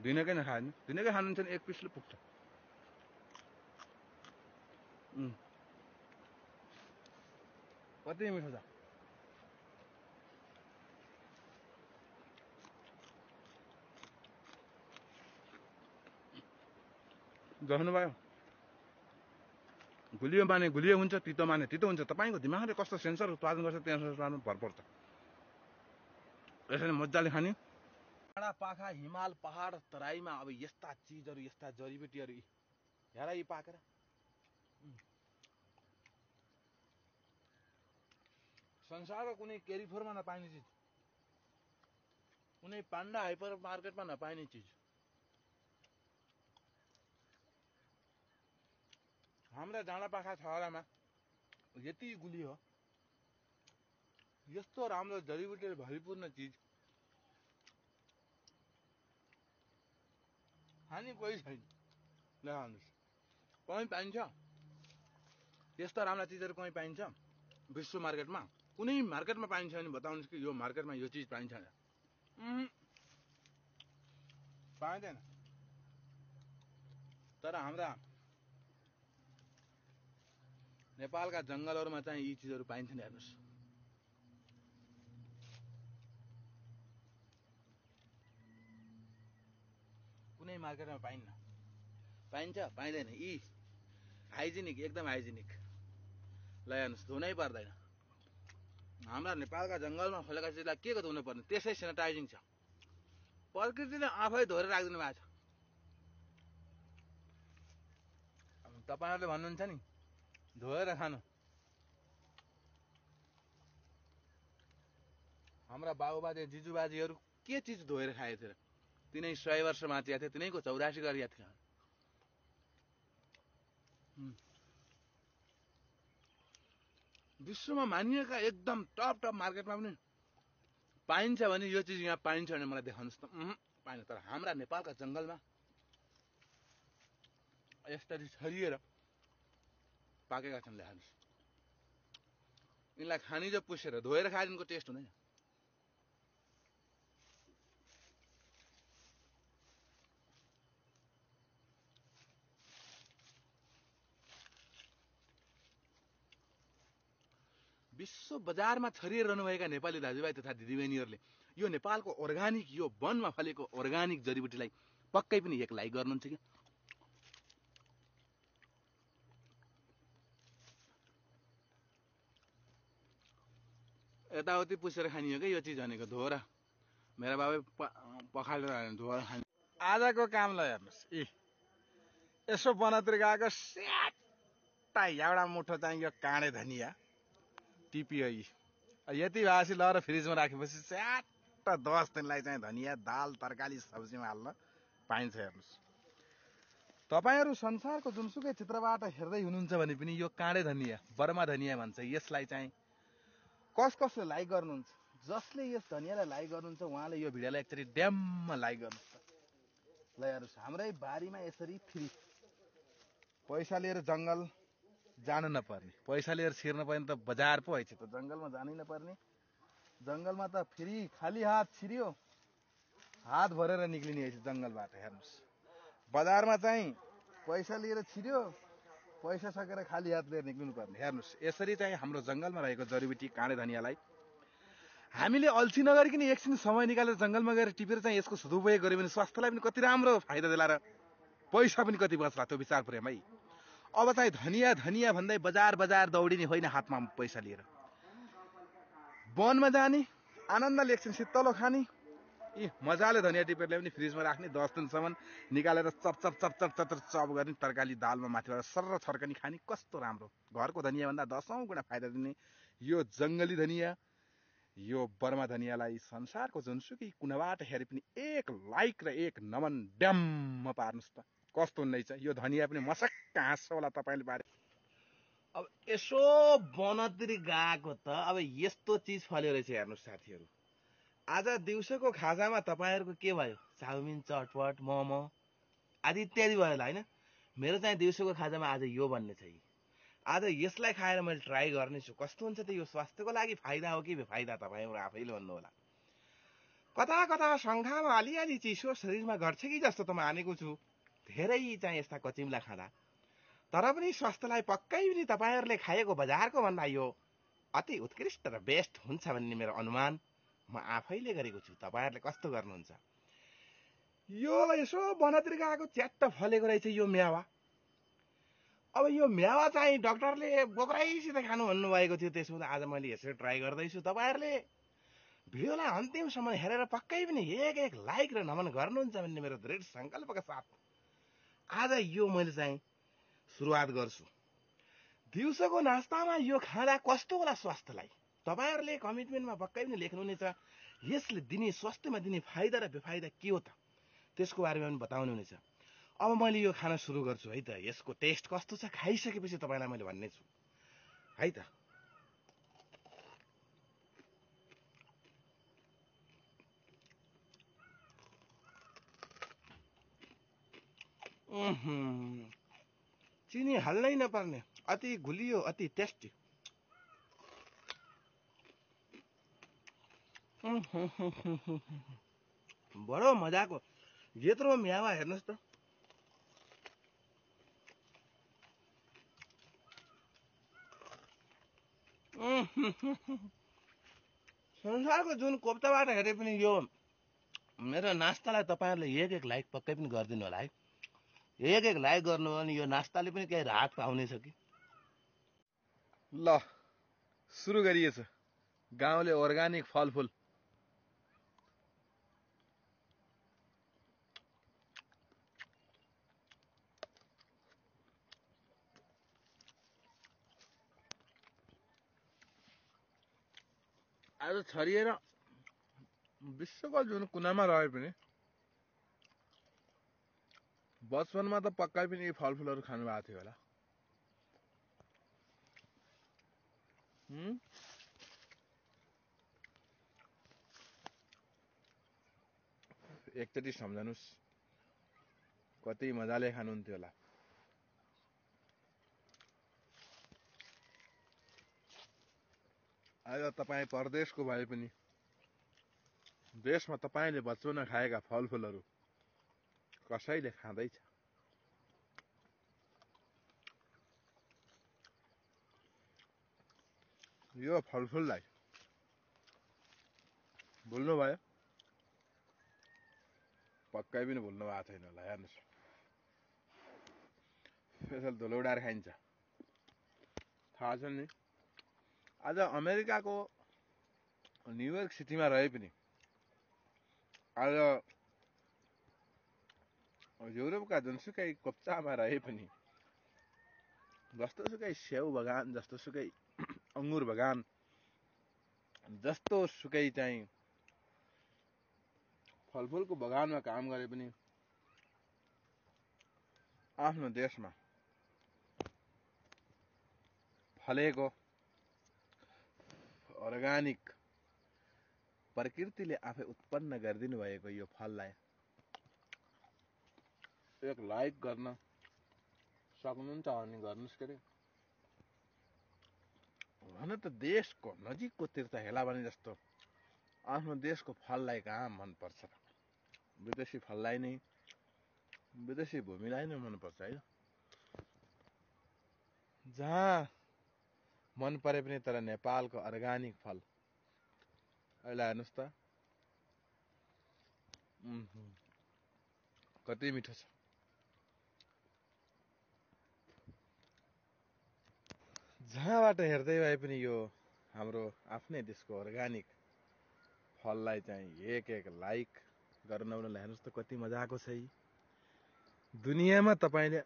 दिनकै नखानु दिनकै खानुहुन्छ भने 1 पिसले पुग्छ कति मिठो छ देख्नुभयो गुलियो माने गुलियो हुन्छ तितो माने तितो हुन्छ तपाईँको दिमागले कस्तो सेन्सर उत्पादन गर्छ त्यो अनुसार भर पर्छ यसरी मजाले खाने डाँडा पाखा हिमाल पहाड तराईमा अब यस्ता चिजहरू यस्ता जडीबुटीहरू हेर यी पाकेर संसारको कुनै केरिफोरमा नपाइने चिज कुनै पाण्डा हाइपर मार्केटमा नपाइने चिज हाम्रा डाँडा पाखा छहरामा यति गुलियो यस्तो राम्रो जडीबुटीले भरिपूर्ण चिज खाने कोही छैन। हेर्नुहोस्, कहीँ पाइन्छ यस्ता राम्रा चिजहरू? कहीँ पाइन्छ विश्व मार्केटमा? कुनै मार्केटमा पाइन्छ भने बताउनुहोस् कि यो मार्केटमा यो चिज पाइन्छ? पाइँदैन। तर हाम्रा नेपालका जङ्गलहरूमा चाहिँ यी चिजहरू पाइन्छन्। हेर्नुहोस्, कुनै मार्केटमा पाइन्न। पाइन्छ? पाइँदैन। यी हाइजेनिक, एकदम हाइजेनिक। ल हेर्नुहोस्, धुनै पर्दैन। हाम्रा नेपालका जङ्गलमा फलेका चिजलाई के धुनु पर्ने? त्यसै सेनिटाइजिङ छ। प्रकृतिले आफै धोएर राखिदिनु भएको छ। तपाईँहरूले भन्नुहुन्छ नि धोएर खानु। हाम्रा बाबुबाजे जिजुबाजीहरू के चिज धोएर खाए थिए? तिनै 100 वर्ष बाँचिया थिए, तिनैको 84 गरिया थियो। विश्वमा मानिएका एकदम टप मार्केटमा पनि पाइन्छ भने यो चिज यहाँ पाइन्छ भने मलाई देखाउनुहोस् त। पाइन्छ। तर हाम्रा नेपालका जङ्गलमा यसरी छरिएर पाकेका छन्। हेर्नुहोस्, यिनलाई खानिजो पुसेर धोएर खाएदेखिको टेस्ट हुँदैन। विश्व बजारमा छरिरहनुभएका नेपाली दाजुभाइ तथा दिदीबहिनीहरूले यो नेपालको अर्गानिक, यो वनमा फलेको अर्गानिक जडीबुटीलाई पक्कै पनि एक लाइक गर्नुहुन्छ कि? यताउति पुसेर खानियो क्या यो चिज भनेको? धोएर मेरा बाबा पखालेर धोएर खाने। आजको काम ल हेर्नुहोस्, यसो बनतिर गएको स्याट्टा एउटा मुठो चाहिँ यो काँडे धनिया टिपियो। यति भाषी लगेर फ्रिजमा राखेपछि स्याट्ट 10 दिनलाई चाहिँ धनिया दाल तरकारी सब्जीमा हाल्न पाइन्छ। हेर्नुहोस्, तपाईहरू संसारको जुनसुकै क्षेत्रबाट हेर्दै हुनुहुन्छ भने पनि यो काँडे धनिया, बर्मा धनिया भन्छ, यसलाई चाहिँ कसले लाइक गर्नुहुन्छ? जसले यस धनियालाई लाइक गर्नुहुन्छ उहाँले यो भिडियोलाई एकचोटि ड्याममा लाइक गर्नुहोस्। ल हेर्नुहोस्, हाम्रै बारीमा यसरी फ्री पैसा लिएर जङ्गल जानु नपर्ने, पैसा लिएर छिर्न पर्ने त बजार पो हैछ त, जङ्गलमा जानै नपर्ने। जङ्गलमा त फेरि खाली हात छिर्यो, हात भरेर निक्लिने हैछ जङ्गलबाट। हेर्नुहोस्, बजारमा चाहिँ पैसा लिएर छिर्यो, पैसा सकेर खाली हात लिएर निक्लिनु पर्ने। हेर्नुहोस्, यसरी चाहिँ हाम्रो जङ्गलमा रहेको जडीबुटी काँडे धनियालाई हामीले अल्छी नगरिकन एकछिन समय निकालेर जङ्गलमा गएर टिपेर चाहिँ यसको सदुपयोग गर्यो भने स्वास्थ्यलाई पनि कति राम्रो फाइदा दिला र पैसा पनि कति बच्ला, त्यो विचार प्रेम है। अब चाहिँ धनिया भन्दै बजार दौडिने होइन, हातमा पैसा लिएर वनमा जाने, आनन्दले एकछिन शीतलो खाने, मजाले धनिया टिपेर ल्याउने, फ्रिजमा राख्ने, 10 दिनसम्म निकालेर चप गर्ने, तरकारी दालमा माथिबाट सर्र छर्कनी खाने। कस्तो राम्रो! घरको धनिया भन्दा 10औं गुणा फाइदा दिने यो जङ्गली धनिया, यो बर्मा धनियालाई संसारको जुनसुकै कुनाबाट हेरे पनि एक लाइक र एक नमन ड्याममा पार्नुहोस् त। कस्तो हुँदैछ यो धनिया पनि मसक्क हाँस्छ होला तपाईले पारे। अब यसो वनतिर गएको त अब यस्तो चिज फल्यो रहेछ। हेर्नुहोस् साथीहरू, आज दिउँसोको खाजामा तपाईहरूको के भयो? चाउमिन, चटपट, मोमो आदि इत्यादि भयो होला, होइन? मेरो चाहिँ दिउँसोको खाजामा आज यो बन्ने छ। आज यसलाई खाएर मैले ट्राई गर्नेछु, कस्तो हुन्छ त यो, स्वास्थ्यको लागि फाइदा हो कि बेफाइदा तपाईहरु आफैले भन्नु होला। कता शङ्खामा अलिअलि चिसो शरीरमा गर्छ कि जस्तो त मानेको छु धेरै चाहिँ यस्ता कचिम्ला खाँदा, तर पनि स्वास्थ्यलाई पक्कै पनि तपाईहरुले खाएको बजारको भन्दा यो अति उत्कृष्ट र बेस्ट हुन्छ भन्ने मेरो अनुमान म आफैले गरेको छु। तपाईहरुले कस्तो गर्नुहुन्छ? यो यसो वनतिर गएको च्याट्ट फलेको रहेछ यो मेवा। अब यो मेवा चाहिँ डाक्टरले बोक्राइसित खानु भन्नुभएको थियो, त्यसो हुँदा आज मैले यसरी ट्राई गर्दैछु। तपाईहरुले भिडियोलाई अन्तिमसम्म हेरेर पक्कै पनि एक लाइक र नमन गर्नुहुन्छ भन्ने मेरो दृढ संकल्पका साथ आज यो मैले चाहिँ सुरुवात गर्छु। दिउँसोको नास्तामा यो खाँदा कस्तो होला स्वास्थ्यलाई? तपाईहरुले कमेन्टमा पक्कै पनि लेख्नुहुनेछ यसले दिने स्वास्थ्यमा दिने फाइदा र बेफाइदा के हो त, त्यसको बारेमा पनि बताउनु हुनेछ। अब मैले यो खाना सुरु गर्छु है त। यसको टेस्ट कस्तो छ खाइसकेपछि तपाईलाई मैले भन्ने छु है त। चिनी हाल्नै नपर्ने, अति गुलियो, अति टेस्टी। बडो मजाको, यत्रो म्यावा हेर्नुहोस् त। संसारको जुन कोप्ताबाट हेरे पनि यो मेरो नास्तालाई तपाईँहरूले एक लाइक पक्कै पनि गरिदिनु होला है। एक लाइक गर्नु भने यो नास्ताले पनि केही राहत पाउनेछ कि। ल सुरु गरिएछ गाउँले अर्ग्यानिक फलफुल। आज छरिएर विश्वको जुन कुनामा रहे पनि बचपनमा त पक्कै पनि यी फलफुलहरू खानु भएको थियो होला। एकचोटि सम्झनुस् कति मजाले खानुहुन्थ्यो होला। आज तपाईँ परदेशको भए पनि देशमा तपाईँले बचपनमा खाएका फलफुलहरू कसैले खाँदैछ। यो फलफुललाई भुल्नुभयो? पक्कै पनि भुल्नु भएको छैन होला। हेर्नुहोस् यसरी धुलो उडाएर खाइन्छ। थाहा छ नि, आज अमेरिकाको न्युयोर्क सिटीमा रहे पनि, आज युरोपका जुनसुकै कोप्चामा रहे पनि, जस्तोसुकै स्याउ बगान, जस्तोसुकै अङ्गुर बगान, जस्तोसुकै चाहिँ फलफुलको बगानमा काम गरे पनि आफ्नो देशमा फलेको अर्ग्यानिक प्रकृतिले आफै उत्पन्न गरिदिनु भएको यो फललाई एक लाइक गर्न सक्नुहुन्छ भने गर्नुहोस् के अरे। हुन त देशको नजिकको तीर्थ हेला भने जस्तो आफ्नो देशको फललाई कहाँ मनपर्छ? विदेशी फललाई नै, विदेशी भूमिलाई नै मनपर्छ है। जहाँ मन परे पनि तर नेपालको अर्ग्यानिक फल अहिले हेर्नुहोस् त कति मिठो छ। जहाँबाट हेर्दै भए पनि यो हाम्रो आफ्नै देशको अर्ग्यानिक फललाई चाहिँ एक लाइक गर्न नहुनलाई हेर्नुहोस् त कति मजाको छ। दुनियाँमा तपाईँले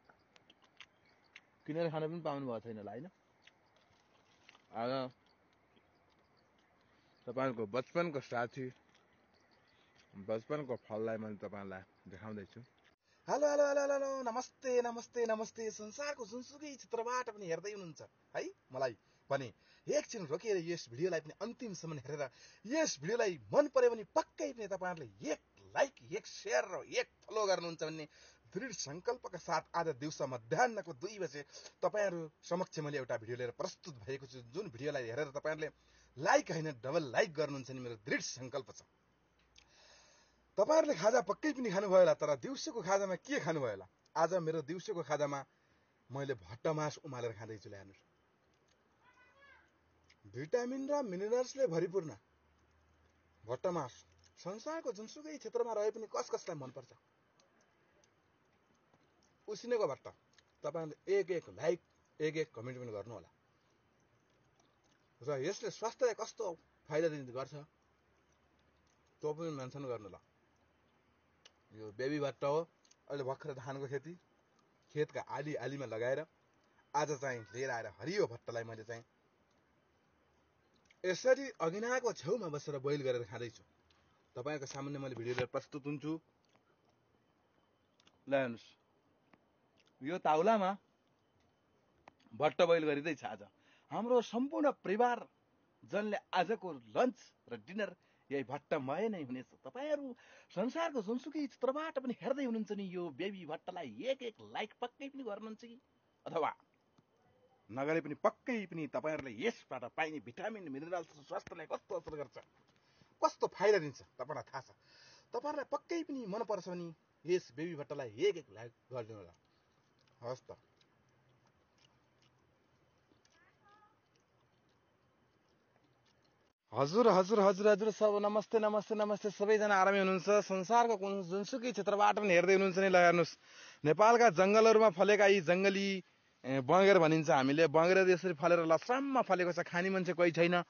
किनेर खान पनि पाउनु भएको छैन होला होइन। आज तपाईँको बचपनको साथी, बचपनको फललाई मैले तपाईँलाई देखाउँदैछु। हेलो हेलो हेलो हेलो, नमस्ते नमस्ते नमस्ते। संसारको जुनसुकै क्षेत्रबाट पनि हेर्दै हुनुहुन्छ है, मलाई भने एकछिन रोकेर यस भिडियोलाई पनि अन्तिमसम्म हेरेर यस भिडियोलाई मन पर्यो भने पक्कै पनि तपाईँहरूले एक लाइक, एक सेयर र एक फलो गर्नुहुन्छ भन्ने दृढ संकल्पका साथ आज दिउँसो मध्याहको 2 बजे तपाईँहरू समक्ष मैले एउटा भिडियो लिएर प्रस्तुत भएको छु। जुन भिडियोलाई हेरेर तपाईँहरूले लाइक होइन डबल लाइक गर्नुहुन्छ नि मेरो दृढ संकल्प छ। तपाईँहरूले खाजा पक्कै पनि खानुभयो होला, तर दिउँसोको खाजामा के खानुभयो होला? आज मेरो दिउँसोको खाजामा मैले भट्टमास उमालेर खाँदैछु। हेर्नुहोस्, भिटामिन र मिनरल्सले भरिपूर्ण भट्टमास संसारको जुनसुकै क्षेत्रमा रहे पनि कसलाई मनपर्छ? उसिनेको भट्ट। तपाईँहरूले एक लाइक, एक कमेन्ट पनि गर्नु होला। र यसले स्वास्थ्यलाई कस्तो फाइदा गर्छ त्यो पनि मेन्सन गर्नु ल। यो बेबी भट्ट हो, अहिले भर्खर धानको खेतका आलीमा लगाएर आज चाहिँ लिएर आएर हरियो भट्टलाई मैले चाहिँ यसरी अगिनाको छेउमा बसेर बोइल गरेर खाँदैछु। तपाईँको सामान्य मैले भिडियो लिएर प्रस्तुत हुन्छु। ल हेर्नुहोस्, यो ताउलामा भट्ट बोइल गरिँदैछ। आज हाम्रो सम्पूर्ण परिवार जनले आजको लन्च र डिनर यही भट्टमय नै हुनेछ। तपाईहरू संसारको जुनसुकै क्षेत्रबाट पनि हेर्दै हुनुहुन्छ नि यो बेबी भट्टलाई एक एक लाइक पक्कै पनि गर्नुहुन्छ कि अथवा नगरे पनि पक्कै पनि तपाईहरूले यसबाट पाइने भिटामिन मिनरल्स स्वास्थ्यलाई कस्तो असर गर्छ, कस्तो फाइदा दिन्छ तपाईँलाई थाहा छ। तपाईँहरूलाई पक्कै पनि मनपर्छ भने यस बेबी भट्टलाई एक एक लाइक गरिदिनु होला। हस् त। हजुर हजुर हजुर हजुर सब नमस्ते नमस्ते नमस्ते। सबैजना आरामै हुनुहुन्छ? संसारको जुनसुकै क्षेत्रबाट पनि हेर्दै हुनुहुन्छ नि। ल हेर्नुहोस्, नेपालका जङ्गलहरूमा फलेका यी जङ्गली बँगेर भनिन्छ हामीले। बँगेर यसरी फलेर लस्राममा फलेको छ, खाने मान्छे कोही छैन।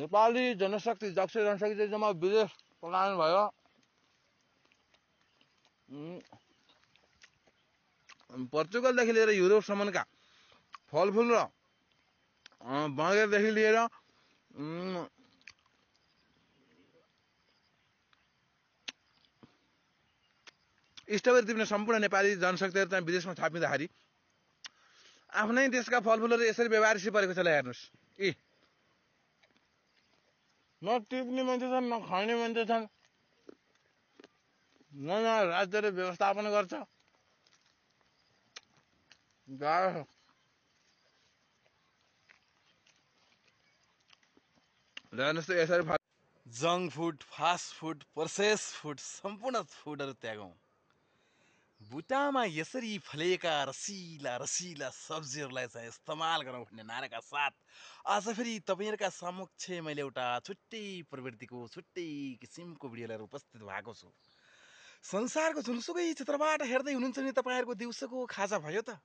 नेपाली जनशक्ति, दक्ष जनशक्ति चाहिँ जम्मा विदेश पलायन भयो। पोर्चुगलदेखि लिएर युरोपसम्मका फलफुल र बँगेरदेखि लिएर स्ट्रबेरी टिप्ने सम्पूर्ण नेपाली जनशक्तिहरू चाहिँ विदेशमा छापिँदाखेरि आफ्नै देशका फलफुलहरू यसरी व्यवहारिसी परेको छ। ल हेर्नुहोस्, न टिप्ने मान्छे छन्, न खाने मान्छे छन्, न राज्यले व्यवस्थापन गर्छ। हेर्नुहोस् त यसरी junk food, fast food, process food, सम्पूर्ण फुडहरू त्यागौँ। बुटामा यसरी फलेका रसिला रसिला सब्जीहरूलाई चाहिँ इस्तेमाल गरौँ भन्ने नाराका साथ आज फेरि तपाईँहरूका समक्ष मैले एउटा छुट्टै प्रवृत्तिको छुट्टै किसिमको भिडियो लिएर उपस्थित भएको छु। संसारको जुनसुकै क्षेत्रबाट हेर्दै हुनुहुन्छ नि तपाईँहरूको दिउँसोको खाजा भयो त?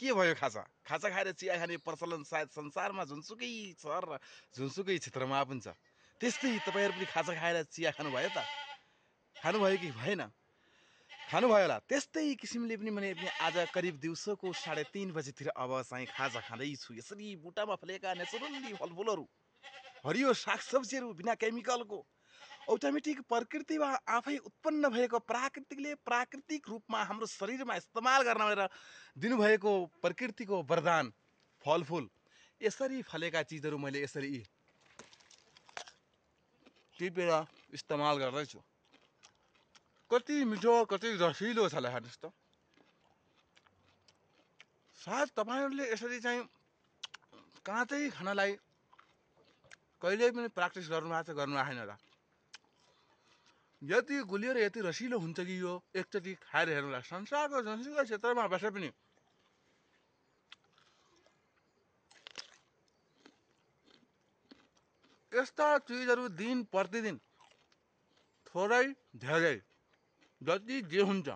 के भयो खाजा? खाजा खाएर चिया खाने प्रचलन सायद संसारमा जुनसुकै सहर र जुनसुकै क्षेत्रमा पनि छ। त्यस्तै तपाईँहरू पनि खाजा खाएर चिया खानुभयो त? खानुभयो कि भएन? खानुभयो होला। त्यस्तै किसिमले पनि मैले आज करिब दिउँसोको 3:30 बजेतिर अब चाहिँ खाजा खाँदैछु। यसरी बुटामा फलेका नेचुरल्ली फलफुलहरू, हरियो सागसब्जीहरू, बिना केमिकलको, अटोमेटिक प्रकृतिमा आफै उत्पन्न भएको प्राकृतिकले प्राकृतिक रूपमा हाम्रो शरीरमा इस्तेमाल गर्न भनेर दिनुभएको प्रकृतिको वरदान फलफुल, यसरी फलेका चिजहरू मैले यसरी टिपेर इस्तेमाल गर्दैछु। कति मिठो, कति रसिलो छ। ल हेर्नुहोस् त। सायद तपाईँहरूले यसरी चाहिँ काँचै खानालाई कहिल्यै पनि प्र्याक्टिस गर्नुभएको छ, गर्नु आएन होला। यति गुलियो र यति रसिलो हुन्छ कि यो एकचोटि खाएर हेर्नुलाई। संसारको जुनसुकै क्षेत्रमा बसे पनि यस्ता चिजहरू दिन प्रतिदिन थोरै धेरै जति जे हुन्छ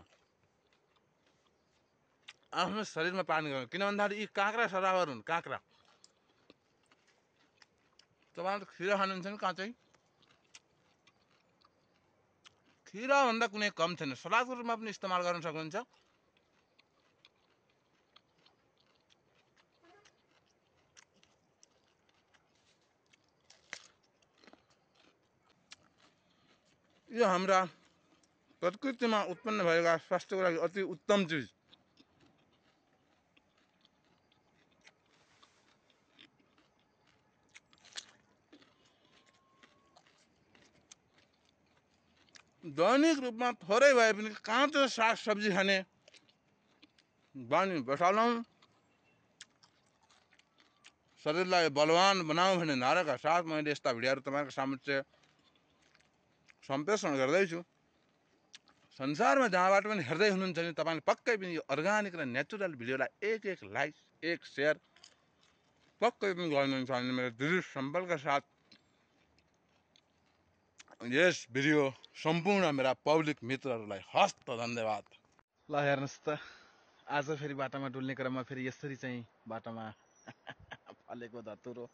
आफ्नो शरीरमा पानी गर्नु। किन भन्दाखेरि यी काँक्रा सदावर हुन्। काँक्रा तपाईँहरू खिरा खानुहुन्छ नि? काँचै खिराभन्दा कुनै कम छैन। सलादको रूपमा पनि इस्तेमाल गर्न सक्नुहुन्छ। यो हाम्रा प्रकृतिमा उत्पन्न भएका स्वास्थ्यको लागि अति उत्तम चिज। दैनिक रूपमा थोरै भए पनि काँचो साग सब्जी खाने बानी बसालौँ। शरीरलाई बलवान बनाऊ भन्ने नाराका साथ मैले यस्ता भिडियोहरू तपाईँहरूको समक्ष सम्प्रेषण गर्दैछु। संसारमा जहाँबाट पनि हेर्दै हुनुहुन्छ नि तपाईँले पक्कै पनि यो अर्ग्यानिक र नेचुरल भिडियोलाई एक एक लाइक, एक सेयर पक्कै पनि गर्नुहुन्छ भने मेरो दृढ सम्पर्कका साथ यस भिडियो सम्पूर्ण मेरा पब्लिक मित्रहरूलाई हस्त धन्यवाद। ल हेर्नुहोस् त, आज फेरि बाटामा डुल्ने क्रममा फेरि यसरी चाहिँ बाटामा फलेको धतुरो।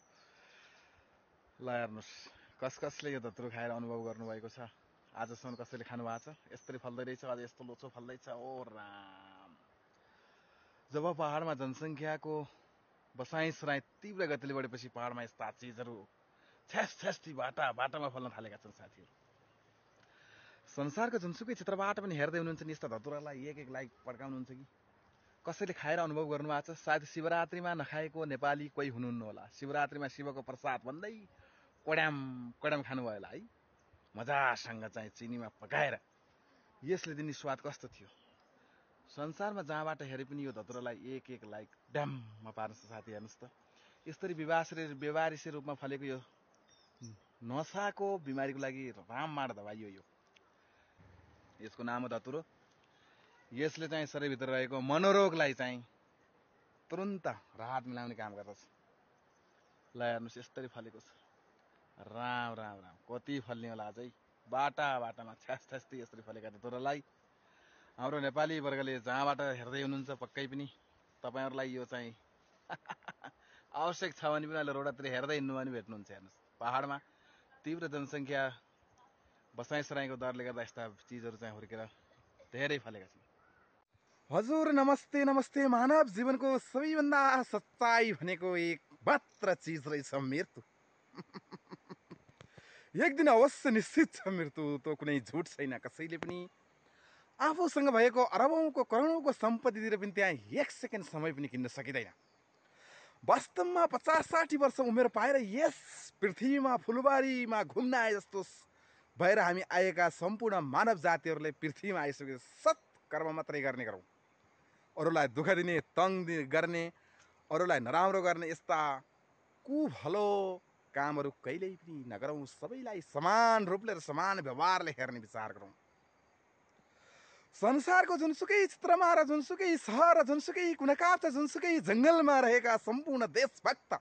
ल हेर्नुहोस्, कसले यो धतुरो खाएर अनुभव गर्नुभएको छ? आजसम्म कसैले खानु भएको छ? यस्तरी फल्दै रहेछ, आज यस्तो लोचो फल्दैछ। ओ राम! जब पहाडमा जनसङ्ख्याको बसाइसराई तीव्र गतिले बढेपछि पहाडमा यस्ता चिजहरू छ्यास्ती बाटामा फल्न थालेका छन् साथीहरू। संसारको जुनसुकै क्षेत्रबाट पनि हेर्दै हुनुहुन्छ नि यस्ता धतुरालाई एक एक लाइक पड्काउनुहुन्छ कि कसैले खाएर अनुभव गर्नुभएको छ? सायद शिवरात्रिमा नखाएको नेपाली कोही हुनुहुन्न होला। शिवरात्रिमा शिवको प्रसाद भन्दै कोड्याम कोड्याम खानुभयो होला है, मजासँग चाहिँ चिनीमा पकाएर यसले दिने स्वाद कस्तो थियो। संसारमा जहाँबाट हेरे पनि यो धतुरालाई एक एक लाइक ड्याममा पार्नु छ साथी। हेर्नुहोस् त, यसरी व्यवहारिसे रूपमा फलेको यो नसाको बिमारीको लागि राममाण दबाई यो यसको नाम हो धतुरो। यसले चाहिँ शरीरभित्र रहेको मनोरोगलाई चाहिँ तुरुन्त राहत मिलाउने काम गर्दछ। ल हेर्नुहोस् यसरी फलेको छ, राम राम राम कति फल्ने होला अझै, बाटा बाटामा छ्यास छ्यास्ती यसरी फलेका धतुरालाई हाम्रो नेपाली वर्गले जहाँबाट हेर्दै हुनुहुन्छ पक्कै पनि तपाईँहरूलाई यो चाहिँ आवश्यक छ भने पनि अहिले रोडतिर हेर्दै हिँड्नु भने भेट्नुहुन्छ। हेर्नुहोस् पहाडमा तीव्र जनसङ्ख्या बसाइसराईको दरले गर्दा यस्ता चिजहरू चाहिँ हुर्केर धेरै फलेका छन्। हजुर नमस्ते नमस्ते। मानव जीवनको सबैभन्दा सच्चाइ भनेको एक मात्र चिज रहेछ, मृत्यु। एक दिन अवश्य निश्चित छ मृत्यु, त कुनै झुट छैन। कसैले पनि आफूसँग भएको अरबौंको करोडौंको सम्पत्तितिर पनि त्यहाँ एक सेकेन्ड समय पनि किन्न सकिँदैन। वास्तवमा 50-60 वर्ष उमेर पाएर यस पृथ्वीमा फुलबारीमा घुम्न आए जस्तो भएर हामी आएका सम्पूर्ण मानव जातिहरूले पृथ्वीमा आइसके सत्कर्म मात्रै गर्ने गरौँ। अरूलाई दुःख दिने, तङ गर्ने, अरूलाई नराम्रो गर्ने यस्ता कुभलो कामहरू कहिल्यै पनि नगरौँ। सबैलाई समान रूपले र समान व्यवहारले हेर्ने विचार गरौँ। संसारको जुनसुकै क्षेत्रमा र जुनसुकै सहर र जुनसुकै कुनाकाप्चा जुनसुकै जङ्गलमा रहेका सम्पूर्ण देशभक्त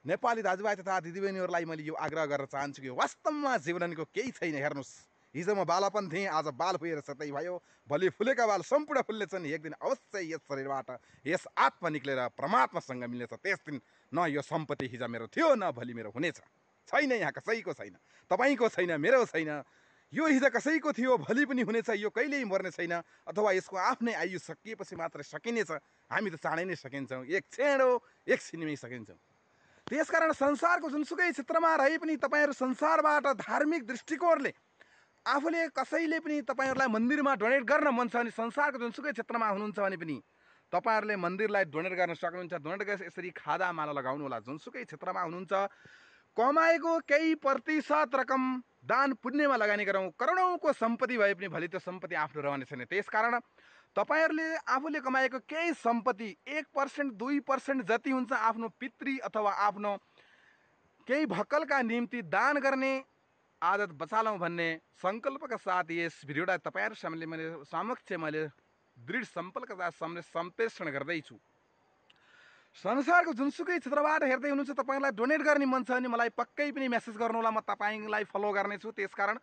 नेपाली दाजुभाइ तथा दिदीबहिनीहरूलाई मैले यो आग्रह गर्न चाहन्छु कि वास्तवमा जीवनको केही छैन। हेर्नुहोस्, हिजो म बालापन थिएँ, आज बाल भएर सतै भयो, भोलि फुलेका बाल सम्पूर्ण फुल्नेछन्। एक दिन अवश्य यस शरीरबाट यस आत्मा निक्लेर परमात्मासँग मिल्नेछ। त्यस दिन न यो सम्पत्ति हिजो मेरो थियो न भोलि मेरो हुनेछ। छैन, यहाँ कसैको छैन, तपाईँको छैन, मेरो छैन। यो हिजो कसैको थियो, भोलि पनि हुनेछ। यो कहिल्यै मर्ने छैन, अथवा यसको आफ्नै आयु सकिएपछि मात्र सकिनेछ। हामी त चाँडै नै सकिन्छौँ, एक क्षण हो, एक छिनमै सकिन्छौँ। त्यसकारण संसारको जुनसुकै क्षेत्रमा रहे पनि तपाईँहरू संसारबाट धार्मिक दृष्टिकोणले आफूले कसैले पनि तपाईँहरूलाई मन्दिरमा डोनेट गर्न मन छ भने संसारको जुनसुकै क्षेत्रमा हुनुहुन्छ भने पनि तपाईँहरूले मन्दिरलाई डोनेट गर्न सक्नुहुन्छ। डोनेट गरेर यसरी खादा माला लगाउनु होला। जुनसुकै क्षेत्रमा हुनुहुन्छ कमाएको केही प्रतिशत रकम दान पुण्यमा लगानी गरौँ। करोडौंको सम्पत्ति भए पनि भोलि त्यो सम्पत्ति आफ्नो रहने छैन। त्यसकारण तपाईँहरूले आफूले कमाएको केही सम्पत्ति 1% 2% जति हुन्छ आफ्नो पितृ अथवा आफ्नो केही भक्कलका निम्ति दान गर्ने आदत बचालौँ भन्ने सङ्कल्पका साथ यस भिडियोलाई तपाईँहरू समक्ष मैले दृढ सम्पर्कका साथ सम्प्रेषण गर्दैछु। संसारको जुनसुकै क्षेत्रबाट हेर्दै हुनुहुन्छ, तपाईँलाई डोनेट गर्ने मन छ भने मलाई पक्कै पनि मेसेज गर्नुहोला, म तपाईँलाई फलो गर्नेछु। त्यसकारण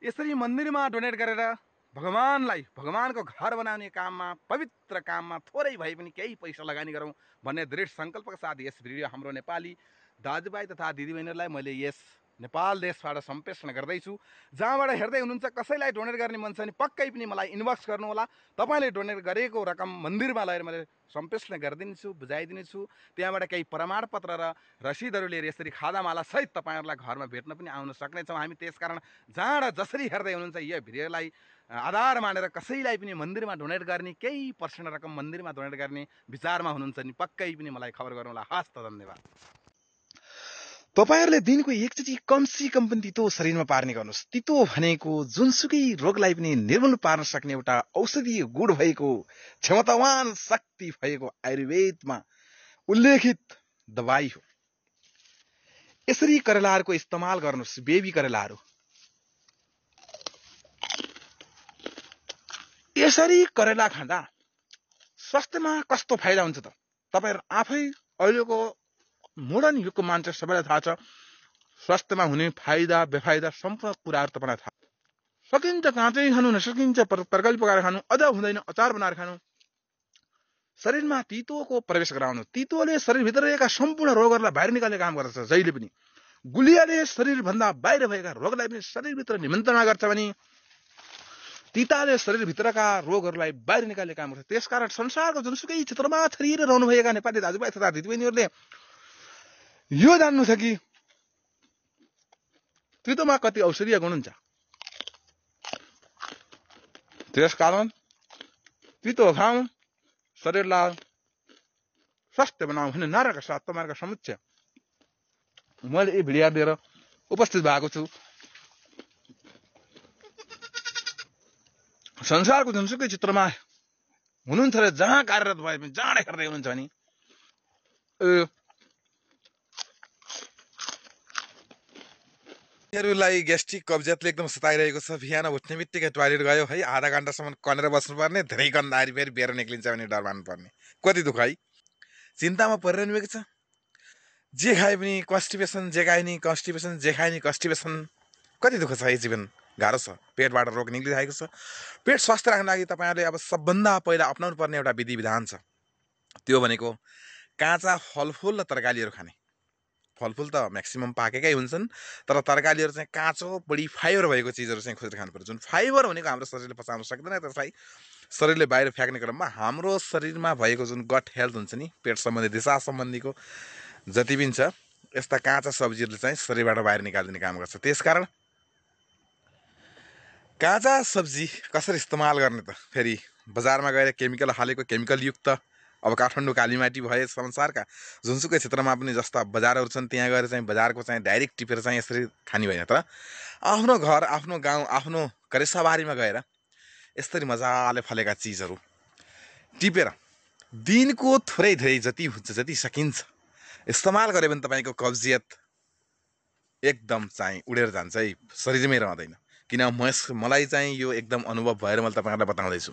यसरी मन्दिरमा डोनेट गरेर भगवानको घर बनाउने काममा, पवित्र काममा थोरै भए पनि केही पैसा लगानी गरौँ भन्ने दृढ सङ्कल्पका साथ यस भिडियो हाम्रो नेपाली दाजुभाइ तथा दिदीबहिनीहरूलाई मैले यस नेपाल देशबाट सम्प्रेषण गर्दैछु। जहाँबाट हेर्दै हुनुहुन्छ कसैलाई डोनेट गर्ने मन छ भने पक्कै पनि मलाई इनबक्स गर्नुहोला। तपाईँले डोनेट गरेको रकम मन्दिरमा लगेर मैले सम्प्रेषण गरिदिनेछु, बुझाइदिनेछु। त्यहाँबाट केही प्रमाणपत्र र रसिदहरू लिएर यसरी खादामाला सहित तपाईँहरूलाई घरमा भेट्न पनि आउन सक्नेछौँ हामी। त्यसकारण जहाँ जसरी हेर्दै हुनुहुन्छ यो भिडियोलाई आधार मानेर कसैलाई पनि मन्दिरमा डोनेट गर्ने, केही पर्सेन्ट रकम मन्दिरमा डोनेट गर्ने विचारमा हुनुहुन्छ भने पक्कै पनि मलाई खबर गर्नुहोला। हस् त, धन्यवाद। तपाईहरूले दिनको एकचोटि कमसी कम पनि तितो शरीरमा पार्ने गर्नुहोस्। तितो भनेको जुनसुकै रोगलाई पनि निर्मूल पार्न सक्ने एउटा औषधीय गुण भएको, क्षमतावान शक्ति भएको आयुर्वेदमा उल्लेखित दबाई हो। यसरी करेलाहरूको इस्तेमाल गर्नुहोस्, बेबी करेलाहरू। यसरी करेला खाँदा स्वास्थ्यमा कस्तो फाइदा हुन्छ त तपाईहरु आफै अहिलेको मोडर्न युगको मान्छे सबैलाई थाहा छ। स्वास्थ्यमा हुने फाइदा बेफाइदा सम्पूर्ण कुराहरु तपाईलाई थाहा। सकिन्छ काँचै खानु, नसकिन्छ तरकारी पकाएर खानु, अझ हुँदैन अचार बनाएर खानु। शरीरमा तितोको प्रवेश गराउनु। तितोले शरीरभित्र रहेका सम्पूर्ण रोगहरुलाई बाहिर निकाल्ने काम गर्छ। जहिले पनि गुलियाले शरीर भन्दा बाहिर भएका रोगलाई पनि शरीरभित्र निमन्त्रणा गर्छ भने तिताले शरीरभित्रका रोगहरुलाई बाहिर निकाल्ने काम गर्छ। त्यसकारण संसारको जुनसुकै क्षेत्रमा छरिएर रहनुभएका नेपाली दाजुभाइ तथा दिदीबहिनीहरुले यो जान्नु छ कि तितोमा कति औषधीय गुण हुन्छ। त्यसकारण तितो खाऊ, शरीरलाई स्वस्थ बनाऊ भन्ने नाराका साथ तपाईहरुका समुच्चय मैले यी भिडियो दिएर उपस्थित भएको छु। संसारको जुनसुकै चित्रमा हुनुहुन्छ र जहाँ कार्यरत भए पनि जहाँ हेर्दै हुनुहुन्छ नि लाई ग्यास्ट्रिक कब्जियतले एकदम सताइरहेको छ। बिहान उठ्ने बित्तिकै टोयलेट गयो है, आधा घन्टासम्म कनेर बस्नुपर्ने, धेरै गन्धारी फेरि बेर निक्लिन्छ भने डर मान्नुपर्ने। कति दुःख है, चिन्तामा परिरहनु भएको छ। जे खाए पनि कन्स्टिपेसन, जे खाए नि कन्स्टिपेसन, जे खाए नि कन्स्टिपेसन। कति दुःख छ है, जीवन गाह्रो छ। पेटबाट रोग निक्लिरहेको छ। पेट स्वास्थ्य राख्न लागि तपाईँहरूले अब सबभन्दा पहिला अपनाउनु पर्ने एउटा विधि विधान छ। त्यो भनेको काँचा फलफुल र तरकारीहरू खाने। फलफुल त म्याक्सिमम पाकेकै हुन्छन्, तर तरकारीहरू चाहिँ काँचो बढी फाइबर भएको चिजहरू चाहिँ खोजेर खानुपर्छ। जुन फाइबर भनेको हाम्रो शरीरले पचाउन सक्दैन, त्यसलाई शरीरले बाहिर फ्याँक्ने क्रममा हाम्रो शरीरमा भएको जुन गट हेल्थ हुन्छ नि, पेट सम्बन्धी दिशा सम्बन्धीको जति पनि छ, यस्ता काँचा सब्जीहरूले चाहिँ शरीरबाट बाहिर निकालिदिने काम गर्छ। त्यसकारण काँचा सब्जी कसरी इस्तेमाल गर्ने त? फेरि बजारमा गएर केमिकल हालेको, केमिकल युक्त, अब काठमाडौँ कालीमाटी भए संसारका जुनसुकै क्षेत्रमा पनि जस्ता बजारहरू छन्, त्यहाँ गएर चाहिँ बजारको चाहिँ डाइरेक्ट टिपेर चाहिँ यसरी खाने होइन, तर आफ्नो घर, आफ्नो गाउँ, आफ्नो करेसाबारीमा गएर यसरी मजाले फलेका चिजहरू टिपेर दिनको थोरै थोरै जति हुन्छ, जति सकिन्छ इस्तेमाल गऱ्यो भने तपाईँको कब्जियत एकदम चाहिँ उडेर जान्छ है, शरीरमै रहँदैन। किन मलाई चाहिँ यो एकदम अनुभव भएर मैले तपाईँहरूलाई बताउँदैछु।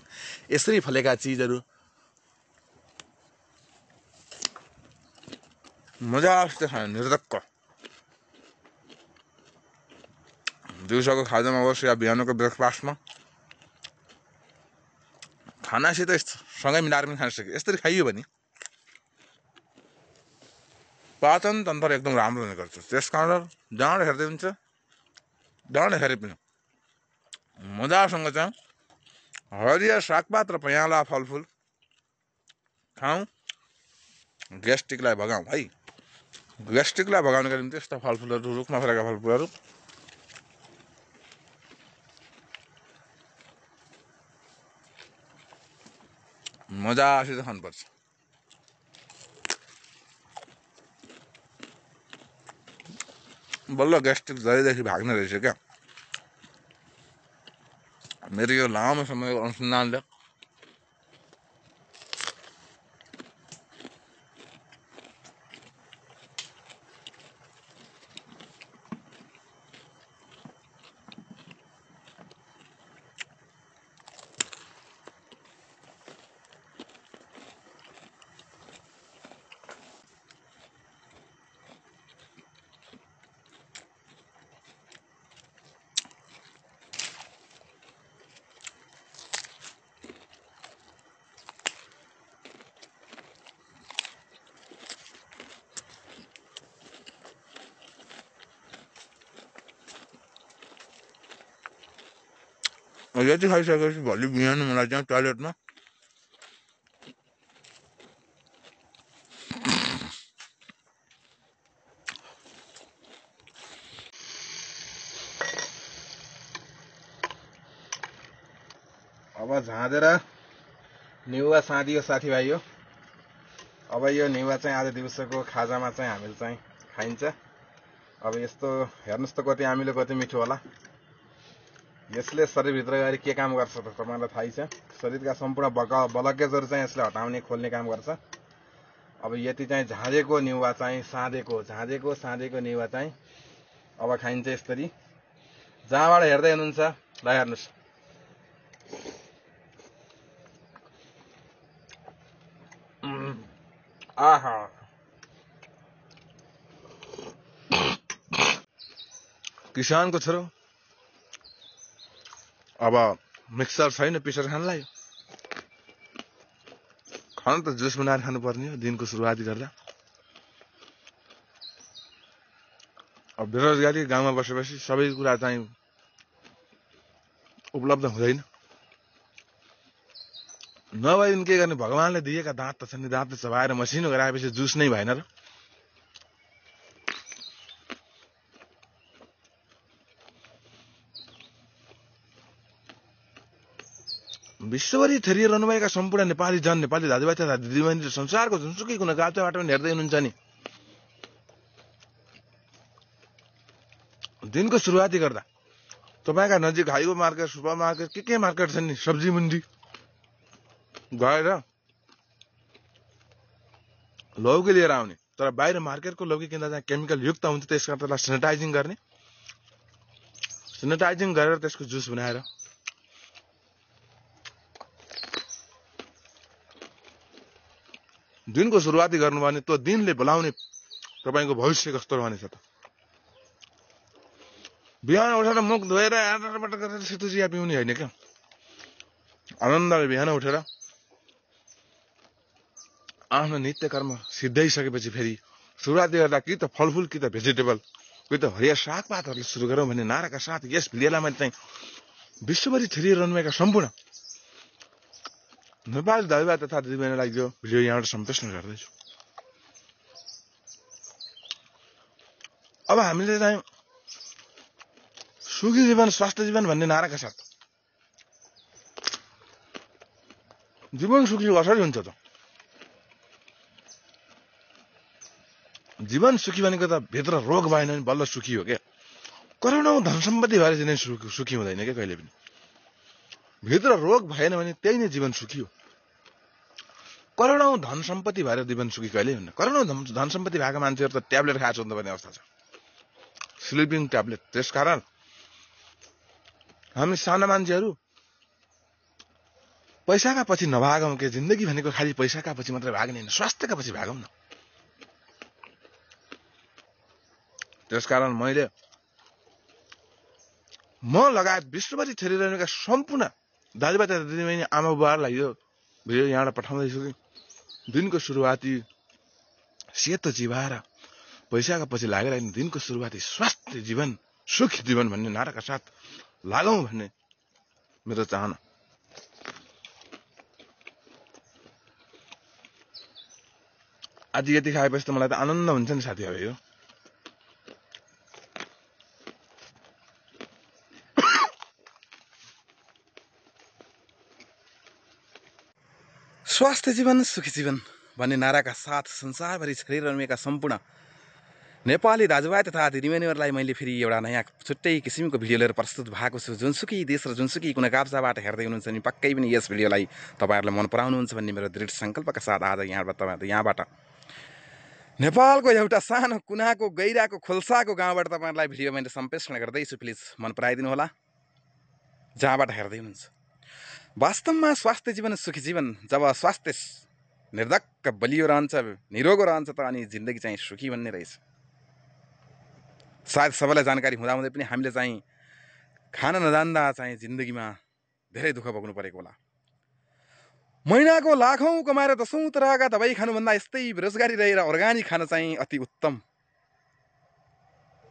यसरी फलेका चिजहरू मजाले खानु, निर्धक्क। दिउँसोको खाजामा होस् या बिहानको ब्रेकफास्टमा खानासित सँगै मिलाएर पनि खान सकियो। यसरी खाइयो भने पाचन तन्त्र एकदम राम्रो हुने गर्छ। त्यस कारण डाँड हेर्दै हुन्छ, डाँड हेरे पनि मजासँग चाहिँ हरिया सागपात र पयाला फलफुल खाउँ, ग्यास्ट्रिकलाई भगाउँ है। ग्यास्ट्रिकलाई भगाउनका निम्ति यस्ता फलफुलहरू, रुखमा फलेका फलफुलहरू मजासित खानुपर्छ। बल्ल ग्यास्ट्रिक जहिलेदेखि भाग्ने रहेछ क्या। मेरो यो लामो समयको अनुसन्धानले यति खाइसकेपछि भोलि बिहान मलाई चाहिँ टोयलेटमा अब झाँदेर नेउवा साँधियो साथीभाइ हो। अब यो नेउवा चाहिँ आज दिउँसोको खाजामा चाहिँ हामीले चाहिँ खाइन्छ। अब यस्तो हेर्नुहोस् त कति अमिलो कति मिठो होला। यसले शरीरभित्र गएर के काम गर्छ त तपाईँलाई थाहै छ। शरीरका सम्पूर्ण बलकेजहरू चाहिँ यसले हटाउने खोल्ने काम गर्छ। अब यति चाहिँ झाँदेको नेउवा चाहिँ साँधेको नेउवा चाहिँ अब खाइन्छ यसरी। जहाँबाट हेर्दै हुनुहुन्छ ल हेर्नुहोस्, आहा किसानको छोरो। अब मिक्सर छैन पिसेर खानलाई, खानु त जुस बनाएर खानुपर्ने हो दिनको सुरुवाती गर्दा। अब बेरोजगारी गाउँमा बसेपछि सबै कुरा चाहिँ उपलब्ध हुँदैन। नभए के गर्ने, भगवानले दिएका दाँत त छन्, दाँतले चबाएर मसिनो गराएपछि जुस नै भएन र। विश्वभरि छरिरहनुभएका सम्पूर्ण नेपाली दाजुभाइ तथा दिदीबहिनी संसारको जुनसुकै कुना काप्चाबाट पनि हेर्दै हुनुहुन्छ नि, दिनको सुरुवाती गर्दा तपाईँका नजिक हाइवे मार्केट, सुपर मार्केट, के मार्केट छन् नि, सब्जी मन्डी गएर लौकी लिएर आउने। तर बाहिर मार्केटको लौकी किन्दा चाहिँ केमिकल युक्त हुन्छ, त्यसकारण त्यसलाई सेनिटाइजिङ गर्ने, सेनिटाइजिङ गरेर त्यसको जुस बनाएर दिनको सुरुवाती गर्नुभयो भने त्यो दिनले बोलाउने तपाईँको भविष्य कस्तो रहनेछ त। बिहान उठेर मुख धोएर आटाबाट गरेर सेतो चिया पिउने होइन क्या। आनन्दले बिहान उठेर आफ्नो नित्य कर्म सिद्धाइसकेपछि फेरि सुरुवाती गर्दा कि त फलफुल कि त भेजिटेबल कि त हरिया सागपातहरूले सुरु गरौँ भन्ने नाराका साथ यस भिडियोलाई मैले चाहिँ विश्वभरि छरिरहनुभएका सम्पूर्ण नेपाली दाजुभाइ तथा दिदीबहिनीलाई यो भिडियो यहाँबाट सम्प्रेषण गर्दैछु। अब हामीले चाहिँ सुखी जीवन स्वास्थ्य जीवन भन्ने नाराका साथ जीवन सुखी कसरी हुन्छ त? जीवन सुखी भनेको त भित्र रोग भएन भने बल्ल सुखी हो क्या। करोडौं धन सम्पत्ति भएर चाहिँ सुखी हुँदैन क्या कहिले पनि। भित्र रोग भएन भने त्यही नै जीवन सुखी हो। करोडौं धन सम्पत्ति भएर जीवन सुखी कहिले हुन्न। करोडौं धन सम्पत्ति भएको मान्छेहरू त ट्याब्लेट खाएको हुन्छ भन्ने अवस्था छ, स्लिपिङ ट्याब्लेट। त्यसकारण हामी साना मान्छेहरू पैसाका पछि नभागौं के। जिन्दगी भनेको खालि पैसाका पछि मात्रै भाग्ने होइन, स्वास्थ्यका पछि भागौं न। त्यसकारण म लगायत विश्वभरि छरिरहनेका सम्पूर्ण दाजुभाइ तथा दिदीबहिनी आमा बुबाहरूलाई यो भिडियो यहाँबाट पठाउँदैछु कि दिनको सुरुवाती सेतो चिबाएर पैसाका पछि लागेर दिनको सुरुवाती स्वास्थ्य जीवन सुखी जीवन भन्ने नाराका साथ लागौं भन्ने मेरो चाहना। आज यति खाएपछि त मलाई त आनन्द हुन्छ नि साथीहरू। यो स्वास्थ्य जीवन सुखी जीवन भन्ने नाराका साथ संसारभरि छरिरहनुभएका सम्पूर्ण नेपाली दाजुभाइ तथा दिदीबहिनीहरूलाई मैले फेरि एउटा नयाँ छुट्टै किसिमको भिडियो लिएर प्रस्तुत भएको छु। जुनसुकै देश र जुनसुकै कुना काप्चाबाट हेर्दै हुनुहुन्छ नि पक्कै पनि यस भिडियोलाई तपाईँहरूले मन पराउनुहुन्छ भन्ने मेरो दृढ सङ्कल्पका साथ आज यहाँबाट नेपालको एउटा सानो कुनाको गैराको खोल्साको गाउँबाट तपाईँहरूलाई भिडियो मैले सम्प्रेषण गर्दैछु। प्लिज मन पराइदिनु होला जहाँबाट हेर्दै हुनुहुन्छ। वास्तवमा स्वास्थ्य जीवन सुखी जीवन जब स्वास्थ्य निर्धक्क बलियो रहन्छ, निरोगो रहन्छ त अनि जिन्दगी चाहिँ सुखी भन्ने रहेछ। सायद सबैलाई जानकारी हुँदाहुँदै पनि हामीले चाहिँ खान नजान्दा चाहिँ जिन्दगीमा धेरै दुःख भोग्नु परेको होला। महिनाको लाखौं कमाएर दशौं तरहका दबाई खानुभन्दा यस्तै बेरोजगारी रहेर अर्ग्यानिक खान चाहिँ अति उत्तम।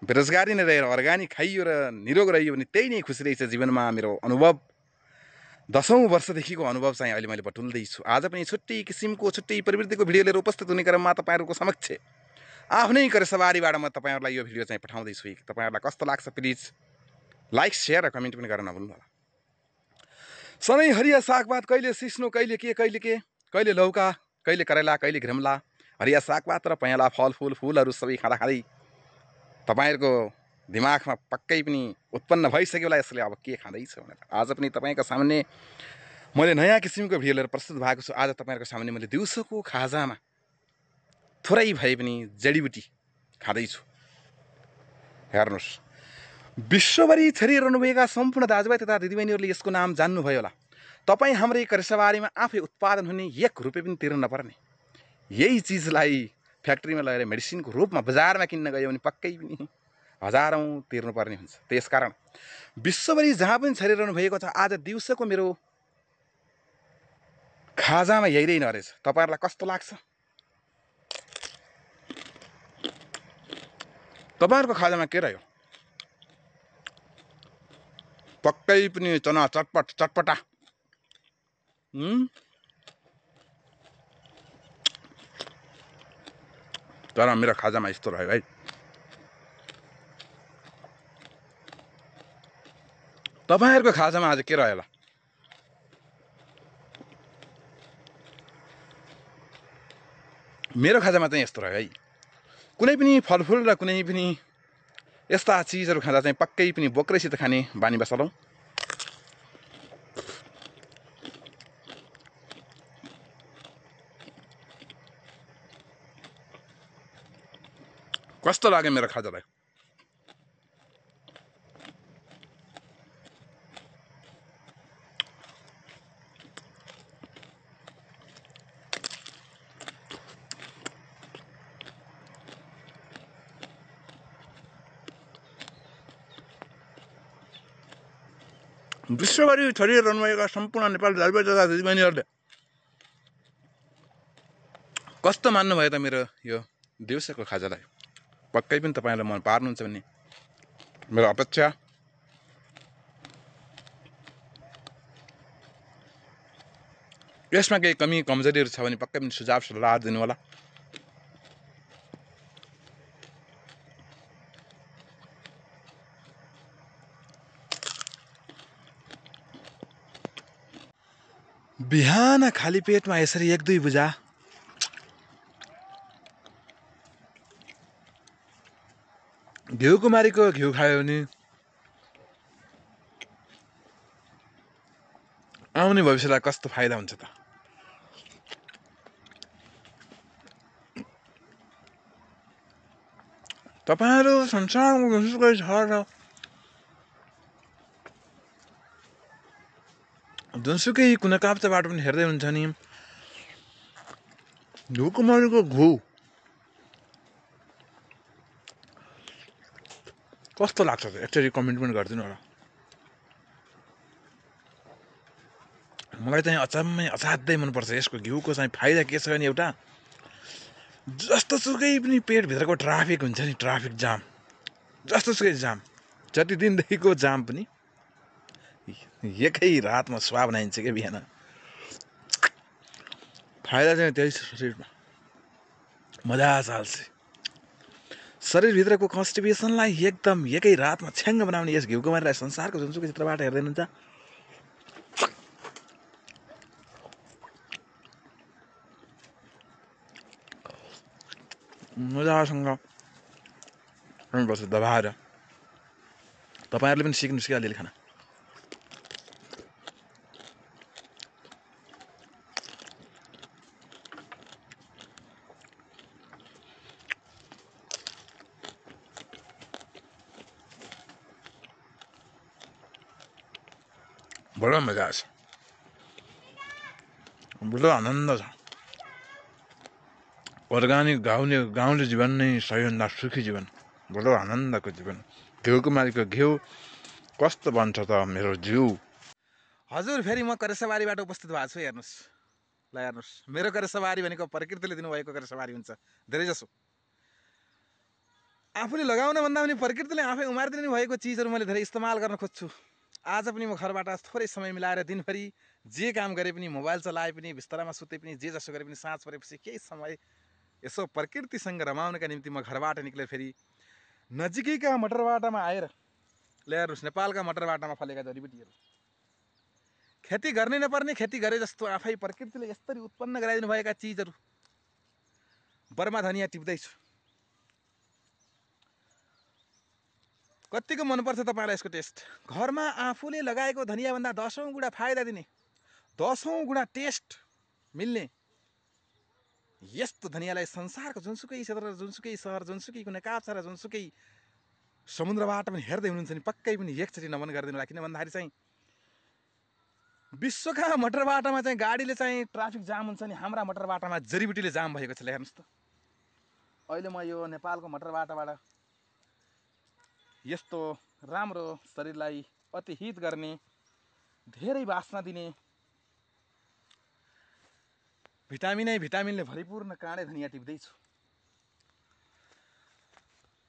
बेरोजगारी नै रहेर अर्ग्यानिक खाइयो र निरोग रहियो भने त्यही नै खुसी रहेछ जीवनमा। मेरो अनुभव दशौं वर्षदेखिको अनुभव चाहिँ अहिले मैले बटुल्दैछु। आज पनि छुट्टै किसिमको छुट्टै प्रवृत्तिको भिडियो लिएर उपस्थित हुने क्रममा तपाईँहरूको समक्ष आफ्नै करेसबारीबाट म तपाईँहरूलाई यो भिडियो चाहिँ पठाउँदैछु। तपाईँहरूलाई कस्तो लाग्छ प्लिज लाइक सेयर र कमेन्ट पनि गर्न नभुल्नु होला। सधैँ हरिया सागपात कहिले सिस्नो कहिले कहिले लौका कहिले करेला कहिले घिम्ला हरिया सागपात र पहेँला फलफुलहरू सबै खाँदा खाँदै तपाईँहरूको दिमागमा पक्कै पनि उत्पन्न भइसक्यो होला यसले अब के खाँदैछ भनेर। आज पनि तपाईँको सामने मैले नयाँ किसिमको भिडियो लिएर प्रस्तुत भएको छु। आज तपाईँहरूको सामने मैले दिउँसोको खाजामा थोरै भए पनि जडीबुटी खाँदैछु। हेर्नुहोस्, विश्वभरि छरिरहनुभएका सम्पूर्ण दाजुभाइ तथा दिदीबहिनीहरूले यसको नाम जान्नुभयो होला। तपाईँ हाम्रै करेसबारीमा आफै उत्पादन हुने 1 रुपियाँ पनि तिर्न नपर्ने यही चिजलाई फ्याक्ट्रीमा लगेर मेडिसिनको रूपमा बजारमा किन्न गयो भने पक्कै पनि हजारौं तिर्नुपर्ने हुन्छ। त्यसकारण विश्वभरि जहाँ पनि छरिरहनु भएको छ आज दिउँसोको मेरो खाजामा यही नै नरहेछ। तपाईँहरूलाई कस्तो लाग्छ? तपाईँहरूको खाजामा के रह्यो? पक्कै पनि चना चटपटा तर मेरो खाजामा यस्तो रह्यो है। तपाईँहरूको खाजामा आज के रह्यो होला? मेरो खाजामा चाहिँ यस्तो रह्यो है। कुनै पनि फलफुल र कुनै पनि यस्ता चिजहरू खाँदा चाहिँ पक्कै पनि बोक्रैसित खाने बानी बसालौँ। कस्तो लाग्यो मेरो खाजालाई? विश्वभरि छरिएर रहनुभएका सम्पूर्ण नेपाली दाजुभाइ तथा दिदीबहिनीहरूले कस्तो मान्नुभयो त मेरो यो दिउँसोको खाजालाई? पक्कै पनि तपाईँहरूले मन पार्नुहुन्छ भन्ने मेरो अपेक्षा। यसमा केही कमी कमजोरीहरू छ भने पक्कै पनि सुझाव सल्लाह दिनु होला। बिहान खाली पेटमा यसरी 1-2 बुजा घिउकुमारीको घिउ खायो भने आउने भविष्यलाई कस्तो फाइदा हुन्छ त? तपाईहरु संसारमा जुनसुकै छ र जुनसुकै कुना काप्चाबाट पनि हेर्दै हुन्छ नि, घिउकुमारीको घिउ कस्तो लाग्छ त? एकचोटि कमेन्ट पनि गरिदिनु होला। मलाई चाहिँ असाध्यै मनपर्छ। यसको घिउको चाहिँ फाइदा के छ भने एउटा जस्तो सुकै पनि पेटभित्रको ट्राफिक हुन्छ नि, ट्राफिक जाम, जस्तो सुकै जाम, जति दिनदेखिको जाम पनि एकै रातमा स्वा बनाइन्छ क्या बिहान। फाइदा चाहिँ त्यही छ शरीरमा, मजा चाल्छ। शरीरभित्रको कन्स्टिपेसनलाई एकदम एकै रातमा छ्याङ्ग बनाउने यस घिउकुमारीलाई संसारको जुनसुकै क्षेत्रबाट हेर्दै हुनुहुन्छ मजासँग बस्छ दबाएर। तपाईँहरूले पनि सिक्नुहोस् कि अलिअलि खाना। बडो मजा छ, बडो आनन्द छ। अर्ग्यानिक गाउँले जीवन नै सबैभन्दा सुखी जीवन, बडो आनन्दको जीवन। घिउकुमारीको घिउ कस्तो बन्छ त मेरो जिउ? हजुर, फेरि म करेसबारीबाट उपस्थित भएको छु। हेर्नुहोस् ल, हेर्नुहोस्, मेरो करेसबारी भनेको प्रकृतिले दिनुभएको करेसबारी हुन्छ धेरैजसो। आफूले लगाउन भन्दा पनि प्रकृतिले आफै उमारिदिनु भएको चिजहरू मैले धेरै इस्तेमाल गर्न खोज्छु। आज पनि म घरबाट थोरै समय मिलाएर दिनभरि जे काम गरे पनि, मोबाइल चलाए पनि, बिस्तारामा सुते पनि, जे जसो गरे पनि, साँझ परेपछि केही समय यसो प्रकृतिसँग रमाउनका निम्ति म घरबाट निक्लेर फेरि नजिकैका मटरबाटामा आएर ल्याएर नेपालका मटरबाटामा फलेका जडीबुटीहरू, खेती गर्नै नपर्ने खेती गरे जस्तो आफै प्रकृतिले यसरी उत्पन्न गराइदिनु भएका चिजहरू, बर्मा धनियाँ टिप्दैछु। कतिको मनपर्छ तपाईँलाई यसको टेस्ट? घरमा आफूले लगाएको धनियाँभन्दा 10औं गुणा फाइदा दिने, 10औं गुणा टेस्ट मिल्ने यस्तो धनियाँलाई संसारको जुनसुकै क्षेत्र, जुनसुकै सहर, जुनसुकै कुनै काप्चा र जुनसुकै समुद्रबाट पनि हेर्दै हुनुहुन्छ नि, पक्कै पनि एकचोटि नमन गरिदिनु होला। किन भन्दाखेरि चाहिँ विश्वका मटरबाटामा चाहिँ गाडीले चाहिँ ट्राफिक जाम हुन्छ नि, हाम्रा मटरबाटामा जडीबुटीले जाम भएको छ। हेर्नुहोस् त, अहिले म यो नेपालको मटरबाटाबाट यस्तो राम्रो शरीरलाई अति हित गर्ने, धेरै वासना दिने, भिटामिनले भरिपूर्ण काँडे धनियाँ टिप्दैछु।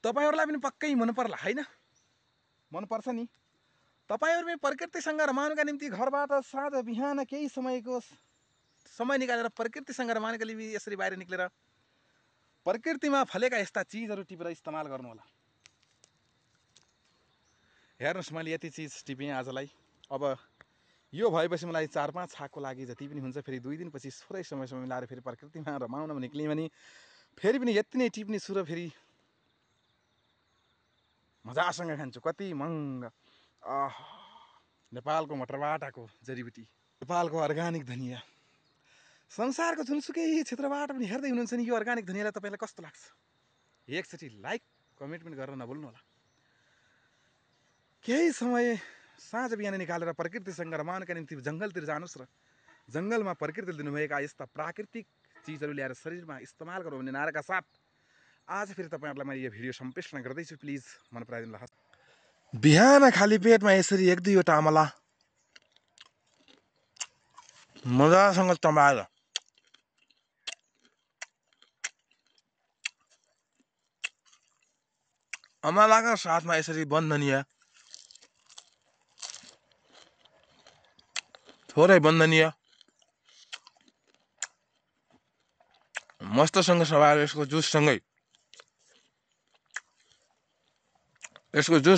तपाईँहरूलाई पनि पक्कै मन पर्ला हैन? मन पर्छ नि? तपाईँहरू पनि प्रकृतिसँग रमाउनका निम्ति घरबाट साँझ बिहान केही समय निकालेर प्रकृतिसँग रमाउनका निम्ति यसरी बाहिर निक्लेर प्रकृतिमा फलेका यस्ता चिजहरू टिपेर इस्तेमाल गर्नु होला। हेर्नुहोस्, मैले यति चिज टिपेँ आजलाई। अब यो भएपछि मलाई 4-5 छाकको लागि जति पनि हुन्छ, फेरि 2 दिनपछि थोरै समय मिलाएर फेरि प्रकृतिमा रमाउन निक्लिएँ भने फेरि पनि यति नै टिप्ने छु र फेरि मजासँग खान्छु, कति महँगा। नेपालको मटरबाटाको जडीबुटी, नेपालको अर्गानिक धनिया। संसारको जुनसुकै क्षेत्रबाट पनि हेर्दै हुनुहुन्छ नि यो अर्गानिक धनियालाई तपाईँलाई कस्तो लाग्छ? एकचोटि लाइक कमेन्ट पनि गर्न नभुल्नु होला। केही समय साँझ बिहान निकालेर प्रकृतिसँग रमाउनका निम्ति जङ्गलतिर जानुहोस् र जङ्गलमा प्रकृतिले दिनुभएका यस्ता प्राकृतिक चिजहरू ल्याएर शरीरमा इस्तेमाल गरौँ भन्ने नाराका साथ आज फेरि तपाईँहरूलाई मैले यो भिडियो सम्प्रेषण गर्दैछु। प्लिज मन पराइदिनु होला। बिहान खाली पेटमा यसरी 1-2वटा अमला मजासँग चबाएर अमलाका साथमा यसरी बन्दनिया, थोरै बन्दनिया मस्तसँग सवाएर यसको जुस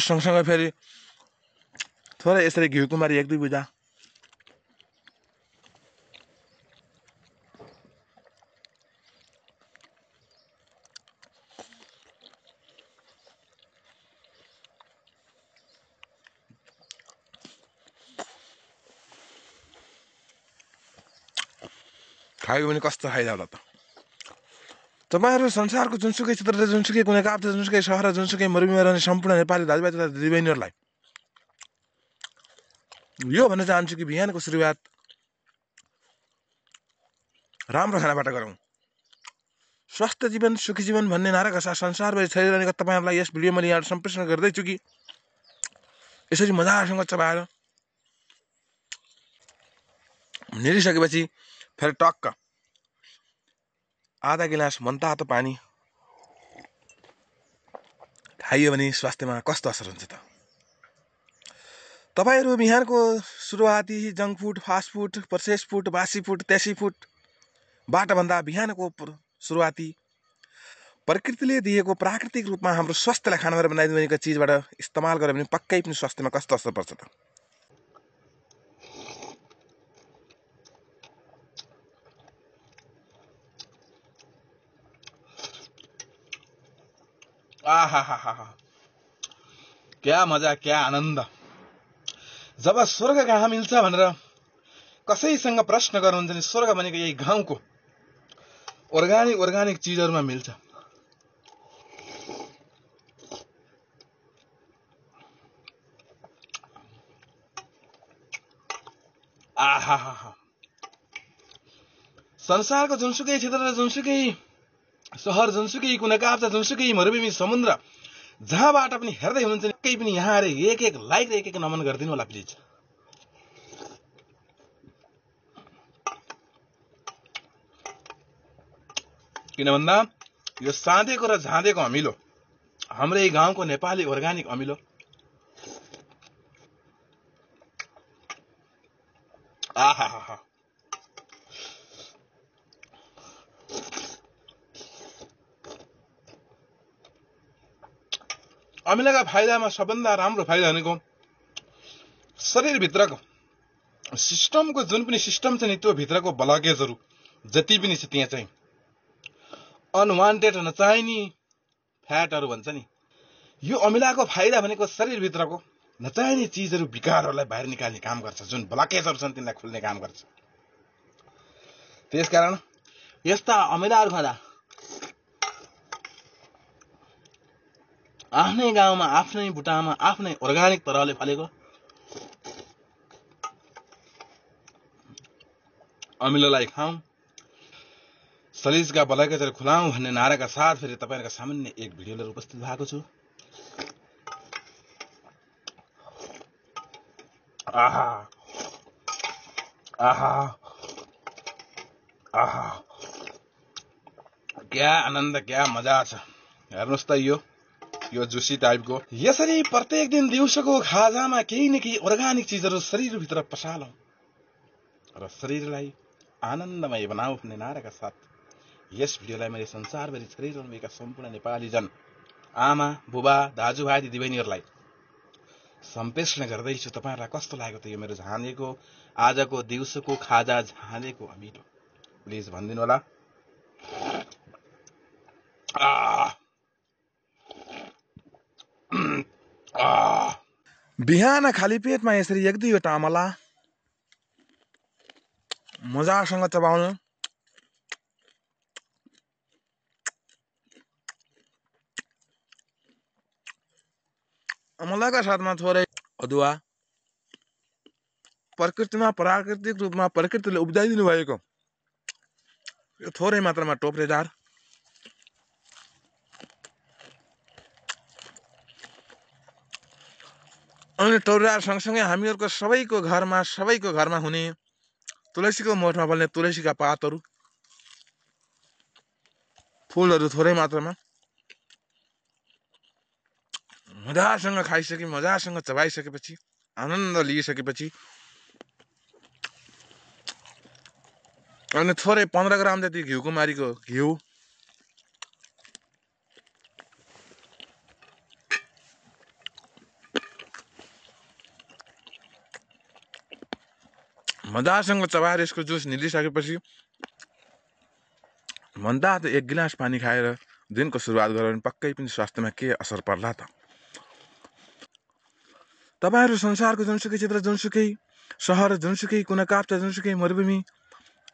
सँगसँगै फेरि थोरै यसरी घिउकुमारी 1-2 बुजा, खायो भने कस्तो फाइदा होला त? तपाईहरु संसारको जुनसुकै क्षेत्र, जुनसुकै कुनै गाउँ, जुनसुकै सहर, जुनसुकै मरुभूमिमा रहने सम्पूर्ण नेपाली दाजुभाइ तथा दिदीबहिनीहरूलाई यो भन्न चाहन्छु कि बिहानको सुरुवात राम्रो खानाबाट गरौँ। स्वस्थ जीवन सुखी जीवन भन्ने नाराका साथ संसारभरि छरिरहने तपाईहरुलाई यस भिडियो मैले यहाँ सम्प्रेषण गर्दैछु कि यसरी मजासँग चबाएर निलिसकेपछि फेरि टक्क आधा गिलास मनतातो पानी खाइयो भने स्वास्थ्यमा कस्तो असर हुन्छ त? तपाईहरु बिहानको सुरुवाती junk food, fast food, process food, बासी फुड, तेसी फुड बाट भन्दा बिहानको सुरुवाती प्रकृतिले दिएको प्राकृतिक रूपमा हाम्रो स्वास्थ्यलाई खानाबाट बनाइदिएको चीजबाट इस्तेमाल गर्यो भने पक्कै पनि स्वास्थ्यमा कस्तो असर पर्छ त? आहा, क्या मजा, क्या आनन्द। जब स्वर्ग कहाँ मिल्छ भनेर कसैसँग प्रश्न गर्नुहुन्छ नि स्वर्ग भनेको यही गाउँको अर्गानिक चीजहरुमा मिल्छ। आहा, संसारको जुनसुकै क्षेत्र, जुनसुकै सहर, जुनसुकै कुना काप्चा, जुनसुकै मरुभूमि, समुद्र जहाँबाट पनि हेर्दै हुनुहुन्छ नि केही पनि यहाँ आएर एक लाइक र एक नमन गरिदिनु होला प्लिज। किन भन्दा यो साँधेको र झाँधेको अमिलो, हाम्रै गाउँको नेपाली अर्गानिक अमिलो। आहा, अमिलोका फाइदामा सबभन्दा राम्रो फाइदा भनेको शरीरभित्रको सिस्टमको जुन पनि सिस्टम छ नि त्यो भित्रको ब्लकेजहरू जति पनि छ त्यहाँ चाहिँ अनवान्टेड नचाहिने फ्याटहरू भन्छ नि, यो अमिलाको फाइदा भनेको शरीरभित्रको नचाहिने चीजहरू विकारहरूलाई बाहिर निकाल्ने काम गर्छ, जुन ब्लकेजहरू छन् तिनलाई खुल्ने काम गर्छ। त्यसकारण यस्ता अमिलाहरू खाँदा आफ्नै गाउँमा, आफ्नै बुटामा, आफ्नै अर्गानिक तरहले फलेको अमिलोलाई खाऊ, शरीरका ब्लकेजहरू खुलाऊ भन्ने नाराका साथ फेरि तपाईहरुका सामान्य एक भिडियो लिएर उपस्थित भएको छु। आहा, क्या आनन्द, क्या मजा छ। हेर्नुस् त यो जुसी टाइपको यसरी प्रत्येक दिन दिउँसोको खाजामा केही न केही अर्गानिक चीजहरू शरीरभित्र पसालौं र शरीरलाई आनन्दमय बनाऊ भन्ने नाराका साथ यस भिडियोलाई मैले संसारभरि छरिरहनुभएका सम्पूर्ण नेपाली जन, आमा, बुबा, दाजुभाइ, दिदीबहिनीहरूलाई सम्प्रेषण गर्दैछु। तपाईहरुलाई कस्तो लाग्यो त यो मेरो झाँधेको आजको दिउँसोको खाजा, झाँधेको अमिलो? प्लिज भनिदिनु होला। बिहान खाली पेटमा यसरी 1-2वटा अमला मजासँग चबाउनु। अमलाका साथमा थोरै अदुवा, प्रकृतिमा प्राकृतिक रूपमा प्रकृतिले उब्जाइदिनु भएको यो थोरै मात्रामा टोप्रेदार अनि टोप्रेदार सँगसँगै हामीहरूको सबैको घरमा हुने तुलसीको मोठमा बल्ने तुलसीका पातहरू, फुलहरू थोरै मात्रामा मजासँग खाइसके, मजासँग चबाइसकेपछि, आनन्द लिइसकेपछि अनि थोरै 15 ग्राम जति घिउकुमारीको घिउ, मजासँग चबाएर यसको जुस निलिसकेपछि भन्दा त 1 गिलास पानी खाएर दिनको सुरुवात गऱ्यो भने पक्कै पनि स्वास्थ्यमा के असर पर्ला त। तपाईहरु संसारको जुनसुकै क्षेत्र, जुनसुकै सहर, जुनसुकै कुना काप्चा, जुनसुकै मरुभूमि,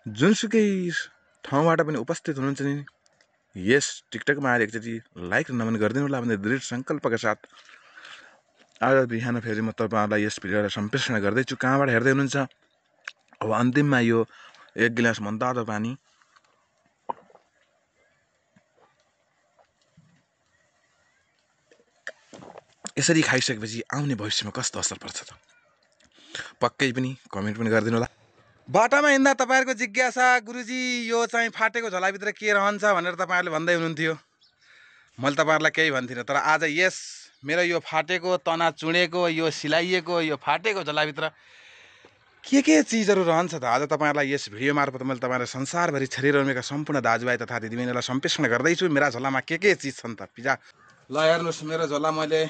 जुनसुकै ठाउँबाट पनि उपस्थित हुनुहुन्छ नि, यस टिकटकमा आएर एकचोटि लाइक र नमन गरिदिनु होला भन्ने दृढ संकल्पका साथ आज बिहान फेरि म तपाईहरुलाई यस भिडियोलाई सम्प्रेषण गर्दैछु। कहाँबाट हेर्दै हुनुहुन्छ? अब अन्तिममा यो 1 गिलास मनतातो पानी यसरी खाइसकेपछि आउने भविष्यमा कस्तो असर पर्छ त पक्कै पनि कमेन्ट पनि गरिदिनु होला। बाटामा हिँड्दा तपाईहरुको जिज्ञासा, गुरुजी यो चाहिँ फाटेको झोलाभित्र के रहन्छ भनेर तपाईहरुले भन्दै हुनुहुन्थ्यो। मैले तपाईहरुलाई केही भन्थिनँ, तर आज यस मेरो यो फाटेको, तना चुडेको, यो सिलाइएको, यो फाटेको झोलाभित्र के चीजहरु रहन्छ त आज तपाईहरुलाई यस भिडियो मार्फत मैले तपाईहरुलाई संसारभरि छरिरहनुका सम्पूर्ण दाजुभाइ तथा दिदीबहिनीलाई सम्प्रेषण गर्दैछु। मेरा झोलामा के चीज छन् त पिजा। ल हेर्नुस्, मेरो झोला मैले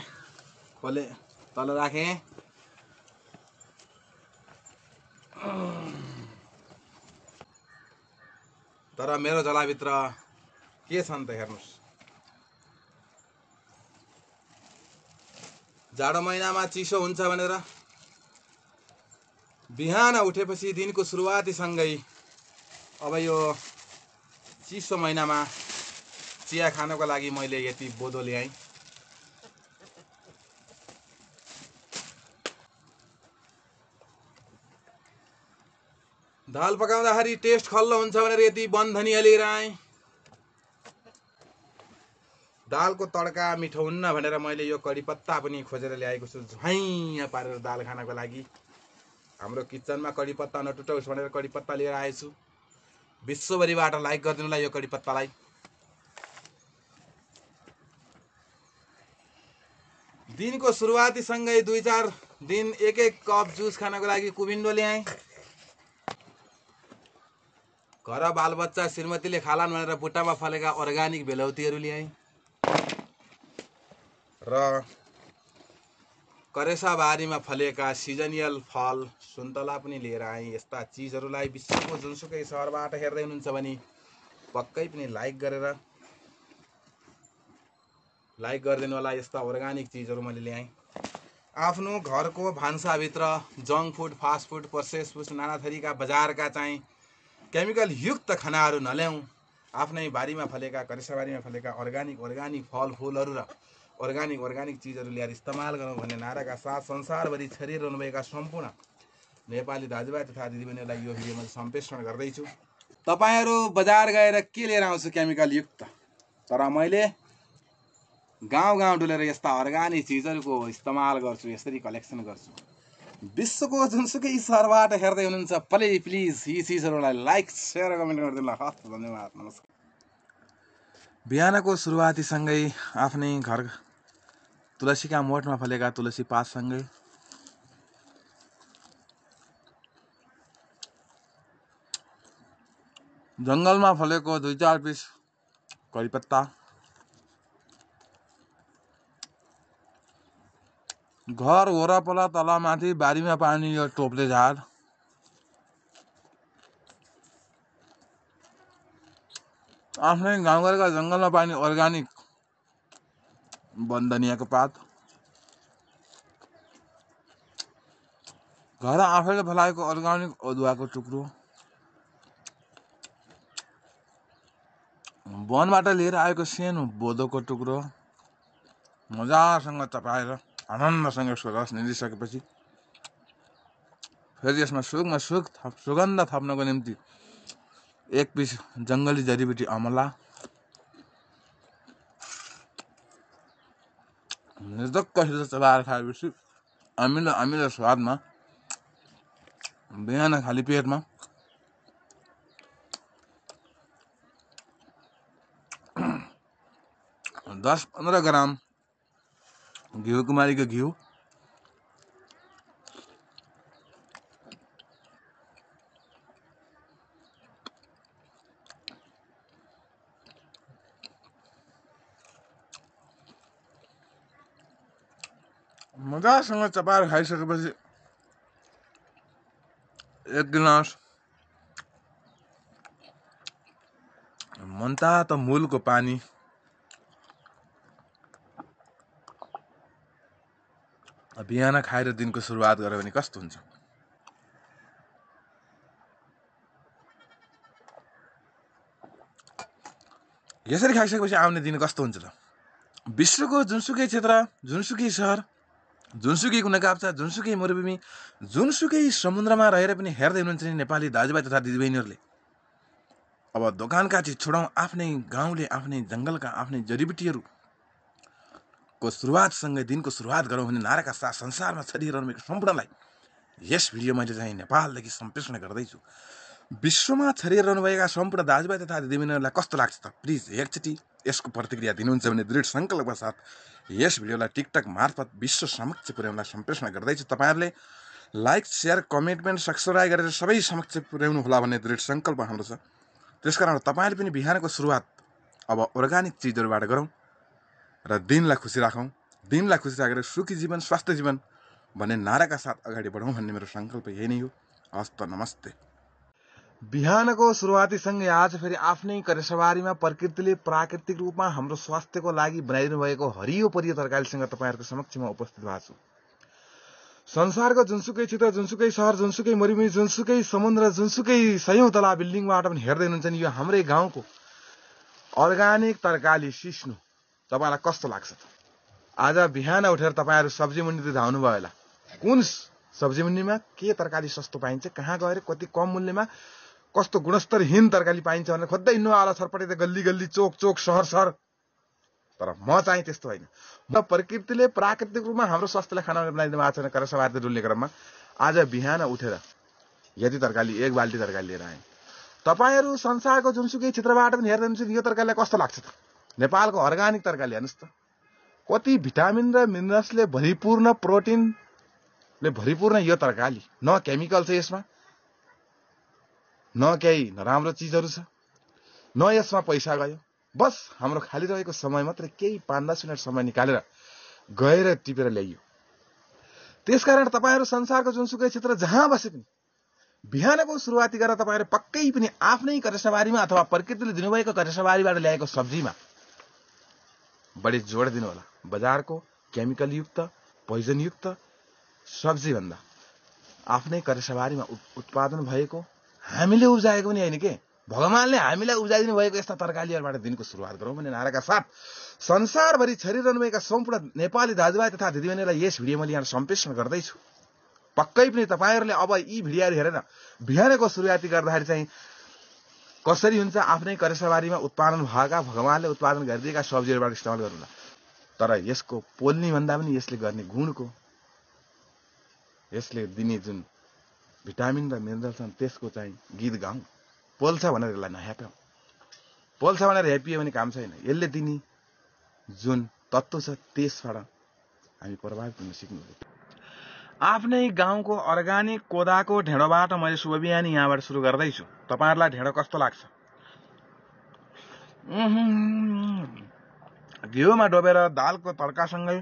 खोले तल राखेँ। तर मेरो झोलाभित्र के छन् त हेर्नुस्। जाडो महिनामा चिसो हुन्छ भनेर बिहान उठेपछि दिनको सुरुवाती सँगै अब यो चिसो महिनामा चिया खानको लागि मैले यति बोधो ल्याएँ। दाल पकाउँदाखेरि टेस्ट खल्लो हुन्छ भनेर यति बन्धनिया लिएर आएँ। दालको तड्का मिठो हुन्न भनेर मैले यो कडी पत्ता पनि खोजेर ल्याएको छु, झैँ पारेर दाल खानको लागि। हाम्रो किचनमा कडी पत्ता नटुटोस् भनेर कडी पत्ता लिएर आएछु। विश्वभरिबाट लाइक गरिदिनुलाई यो कडी पत्तालाई। दिनको सुरुवाती सँगै 2-4 दिन 1-1 कप जुस खानको लागि कुबिन्डो ल्याएँ। घर बालबच्चा श्रीमतीले खालान् भनेर बुट्टामा फलेका अर्गानिक बेलौतीहरू ल्याएँ र करेसा बारीमा फलेका सिजनियल फल सुन्तला पनि लिएर आएँ। यस्ता चीजहरूलाई विश्वको जुनसुकै सहरबाट हेर्दै हुनुहुन्छ भने पक्कै पनि लाइक गरिदिनु होला। यस्ता अर्गानिक चीजहरू मैले ल्याएँ। आफ्नो घरको भान्साभित्र junk food, fast food, process food, नाना थरीका बजारका चाहिँ केमिकल युक्त खानाहरू नल्याउँ। आफ्नै बारीमा फलेका, करेसाबारीमा फलेका अर्गानिक फलफुलहरू र अर्गानिक चीजहरू ल्याएर इस्तेमाल गरौँ भन्ने नाराका साथ संसारभरि छरिरहनुभएका सम्पूर्ण नेपाली दाजुभाइ तथा दिदीबहिनीहरूलाई यो भिडियोमा सम्प्रेषण गर्दैछु। तपाईहरु बजार गएर के लिएर आउँछु केमिकल युक्त, तर मैले गाउँ डुलेर यस्ता अर्गानिक चीजहरूको इस्तेमाल गर्छु, यसरी कलेक्सन गर्छु। विश्वको जुनसुकै सहरबाट हेर्दै हुनुहुन्छ प्लिज यी चीजहरूलाई लाइक, शेयर र कमेन्ट गरिदिनु होला। हस्, धन्यवाद, नमस्कार। बिहानको सुरुवाती सँगै आफ्नै घर तुलसीका मोठमा फलेका तुलसी पातसँगै जङ्गलमा फलेको 2-4 पिस कडिपत्ता, घर वरपर तलमाथि बारीमा पानी यो टोप्ले झार, आफ्नै गाउँघरका जङ्गलमा पानी अर्गानिक वनधनियाको पात, घर आफैले फलाएको अर्ग्यानिक अदुवाको टुक्रो, वनबाट लिएर आएको सानो बोधोको टुक्रो मजासँग चपाएर आनन्दसँग यसको रस निलिसकेपछि फेरि यसमा सुगन्ध थप्नको निम्ति 1 पिस जङ्गली जडीबुटी अमला, निर्धक्कसित चलाएर खाएपछि अमिलो स्वादमा बिहान खाली पेटमा 10-15 ग्राम घिउ कुमारीको घिउ, मजासँग चपाएर खाइसकेपछि 1 गिलास मनतातो मूलको पानी बिहान खाएर दिनको सुरुवात गर्यो भने कस्तो हुन्छ? यसरी खाइसकेपछि आउने दिन कस्तो हुन्छ त? विश्वको जुनसुकै क्षेत्र, जुनसुकै शहर, जुनसुकै कुनाकाप्चा, जुनसुकै मरुभूमि, जुनसुकै समुद्रमा रहेर पनि हेर्दै हुनुहुन्छ नि नेपाली दाजुभाइ तथा दिदीबहिनीहरूले। अब दोकानका चिज छोडौँ, आफ्नै गाउँले, आफ्नै जङ्गलका, आफ्नै जडीबुटीहरूको सुरुवातसँगै दिनको सुरुवात गरौँ भन्ने नाराका साथ संसारमा छरिरहनु सम्पूर्णलाई यस भिडियो मैले चाहिँ नेपालदेखि सम्प्रेषण गर्दैछु। विश्वमा छरिरहनुभएका सम्पूर्ण दाजुभाइ तथा दिदीबहिनीहरूलाई कस्तो लाग्छ त? प्लिज एकचोटि यसको प्रतिक्रिया दिनुहुन्छ भने दृढ सङ्कल्पका साथ यस भिडियोलाई टिकटक मार्फत विश्व समक्ष पुर्याउनलाई सम्प्रेषण गर्दैछु। तपाईँहरूले लाइक, सेयर, कमेन्टमेन्ट, सब्सक्राइब गरेर सबै समक्ष पुर्याउनु होला भन्ने दृढ सङ्कल्प हाम्रो छ। त्यसकारण तपाईँले पनि बिहानको सुरुवात अब अर्ग्यानिक चिजहरूबाट गरौँ र दिनलाई खुसी राखौँ। दिनलाई खुसी राखेर सुखी जीवन, स्वस्थ जीवन भन्ने नाराका साथ अगाडि बढौँ भन्ने मेरो सङ्कल्प यही नै हो। हस्त नमस्ते। बिहानको सुरुवातीसँगै आज फेरि आफ्नै करेसबारीमा प्रकृतिले प्राकृतिक रूपमा हाम्रो स्वास्थ्यको लागि बनाइदिनु भएको हरियो परियो तरकारीसँग तपाईँहरूको समक्षमा उपस्थित भएको छु। संसारको जुनसुकै क्षेत्र, जुनसुकै शहर, जुनसुकै मरुभूमि, जुनसुकै समुद्र, जुनसुकै सयौं तला बिल्डिङबाट पनि हेर्दै हुनुहुन्छ नि यो हाम्रै गाउँको अर्ग्यानिक तरकारी सिस्नु तपाईँलाई कस्तो लाग्छ त? आज बिहान उठेर तपाईँहरू सब्जी मन्डीतिर धाउनुभयो होला। कुन सब्जी मन्डीमा के तरकारी सस्तो पाइन्छ, कहाँ गएर कति कम मूल्यमा कस्तो गुणस्तरहीन तरकारी पाइन्छ भनेर खोज्दै हिँड्नु होला छरपटै गल्ली गल्ली, चोक चोक, सहर सहर। तर म चाहिँ त्यस्तो होइन। म प्रकृतिले प्राकृतिक रूपमा हाम्रो स्वास्थ्यलाई खाना बनाइदिनु भएको छैन करेसबारीतिर डुल्ने क्रममा आज बिहान उठेर यति तरकारी 1 बाल्टी तरकारी लिएर आएँ। तपाईँहरू संसारको जुनसुकै क्षेत्रबाट पनि हेर्दै हुनुहुन्छ यो तरकारीलाई कस्तो लाग्छ त? नेपालको अर्ग्यानिक तरकारी हेर्नुहोस् त, कति भिटामिन र मिनरल्सले भरिपूर्ण, प्रोटिनले भरिपूर्ण यो तरकारी। न केमिकल छ यसमा, न केही नराम्रो चिजहरू छ, न यसमा पैसा गयो। बस हाम्रो खाली रहेको समय मात्रै केही 5-10 मिनट समय निकालेर गएर टिपेर ल्याइयो। त्यसकारण तपाईँहरू संसारको जुनसुकै क्षेत्र जहाँ बसे पनि बिहानको सुरुवाती गरेर तपाईँहरू पक्कै पनि आफ्नै करेसबारीमा अथवा प्रकृतिले दिनुभएको करेसबारीबाट ल्याएको सब्जीमा बढी जोड दिनु होला। बजारको केमिकलयुक्त, पोइजनयुक्त सब्जी भन्दा आफ्नै करेसबारीमा उत्पादन भएको, हामीले उब्जाएको पनि होइन के, भगवानले हामीलाई उब्जाइदिनु भएको यस्ता तरकारीहरूबाट दिनको सुरुवात गरौँ भन्ने नाराका साथ संसारभरि छरिरहनुभएका सम्पूर्ण नेपाली दाजुभाइ तथा दिदीबहिनीलाई यस भिडियो मैले यहाँ सम्प्रेषण गर्दैछु। पक्कै पनि तपाईँहरूले अब यी भिडियोहरू हेरेर बिहानको सुरुवाती गर्दाखेरि चाहिँ कसरी हुन्छ आफ्नै करेसबारीमा उत्पादन भएका, भगवानले उत्पादन गरिदिएका सब्जीहरूबाट इस्तेमाल गर्नुहोला। तर यसको पोल्ने भन्दा पनि यसले गर्ने गुणको, यसले दिने जुन भिटामिन र मिनरल छन् त्यसको चाहिँ गीत गाउँ। पोल्छ भनेर यसलाई नह्याप्यौँ। पोल्छ भनेर ह्यापियो भने काम छैन। यसले दिने जुन तत्त्व छ त्यसबाट हामी प्रभावित हुन सिक्नु। आफ्नै गाउँको अर्ग्यानिक कोदाको ढेँडोबाट मैले शुभ बिहानी यहाँबाट सुरु गर्दैछु। तपाईँहरूलाई ढेँडो कस्तो लाग्छ? घिउमा डोबेर दालको तड्कासँगै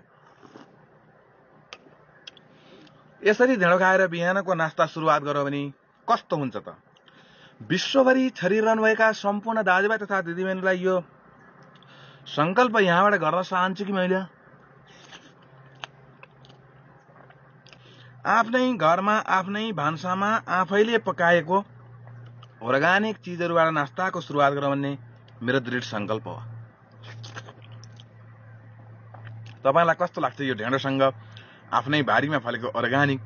यसरी ढेँडो खाएर बिहानको नास्ता सुरुवात गरौँ भने कस्तो हुन्छ त? विश्वभरि छरिरहनुभएका सम्पूर्ण दाजुभाइ तथा दिदीबहिनीलाई यो सङ्कल्प यहाँबाट गर्न चाहन्छु कि मैले आफ्नै घरमा आफ्नै भान्सामा आफैले पकाएको अर्गानिक चिजहरूबाट नास्ताको सुरुवात गरौँ भन्ने मेरो दृढ संकल्प हो। तपाईलाई कस्तो लाग्छ यो ढेँडोसँग आफ्नै बारीमा फलेको अर्गानिक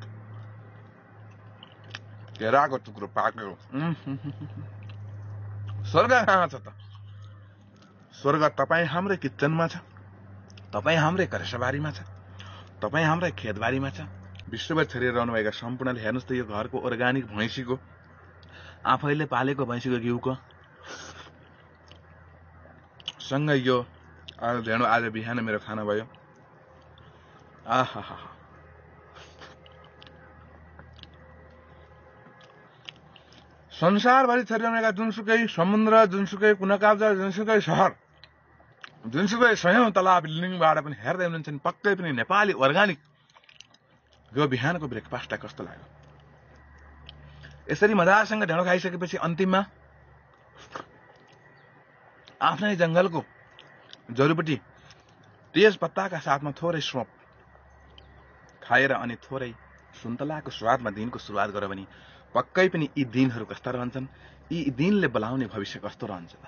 केराको टुक्रो पाकेको? स्वर्ग कहाँ छ त? स्वर्ग तपाईँ हाम्रै किचनमा छ, तपाईँ हाम्रै करेसाबारीमा छ, तपाईँ हाम्रै खेतबारीमा छ। विश्वभर छरिएर रहनुभएका सम्पूर्णले हेर्नुहोस् त यो घरको अर्गानिक भैँसीको, आफैले पालेको भैँसीको घिउको सँगै यो ढेँडो आज बिहान मेरो खाना भयो। आहा, संसारभरि छरिरहेका जुनसुकै समुद्र, जुनसुकै कुनाकाप्चा, जुनसुकै सहर, जुनसुकै सयौं तला बिल्डिङबाट पनि हेर्दै हुनुहुन्छ नि पक्कै पनि नेपाली अर्गानिक यो बिहानको ब्रेकफास्टलाई कस्तो लाग्यो? यसरी मजासँग ढेँडो खाइसकेपछि अन्तिममा आफ्नै जंगलको जडीबुटी तेज पत्ताका साथमा थोरै सोप खाएर अनि थोरै सुन्तलाको स्वादमा दिनको सुरुवात गर्यो भने पक्कै पनि यी दिनहरू कस्ता रहन्छन्, यी दिनले बोलाउने भविष्य कस्तो रहन्छ त?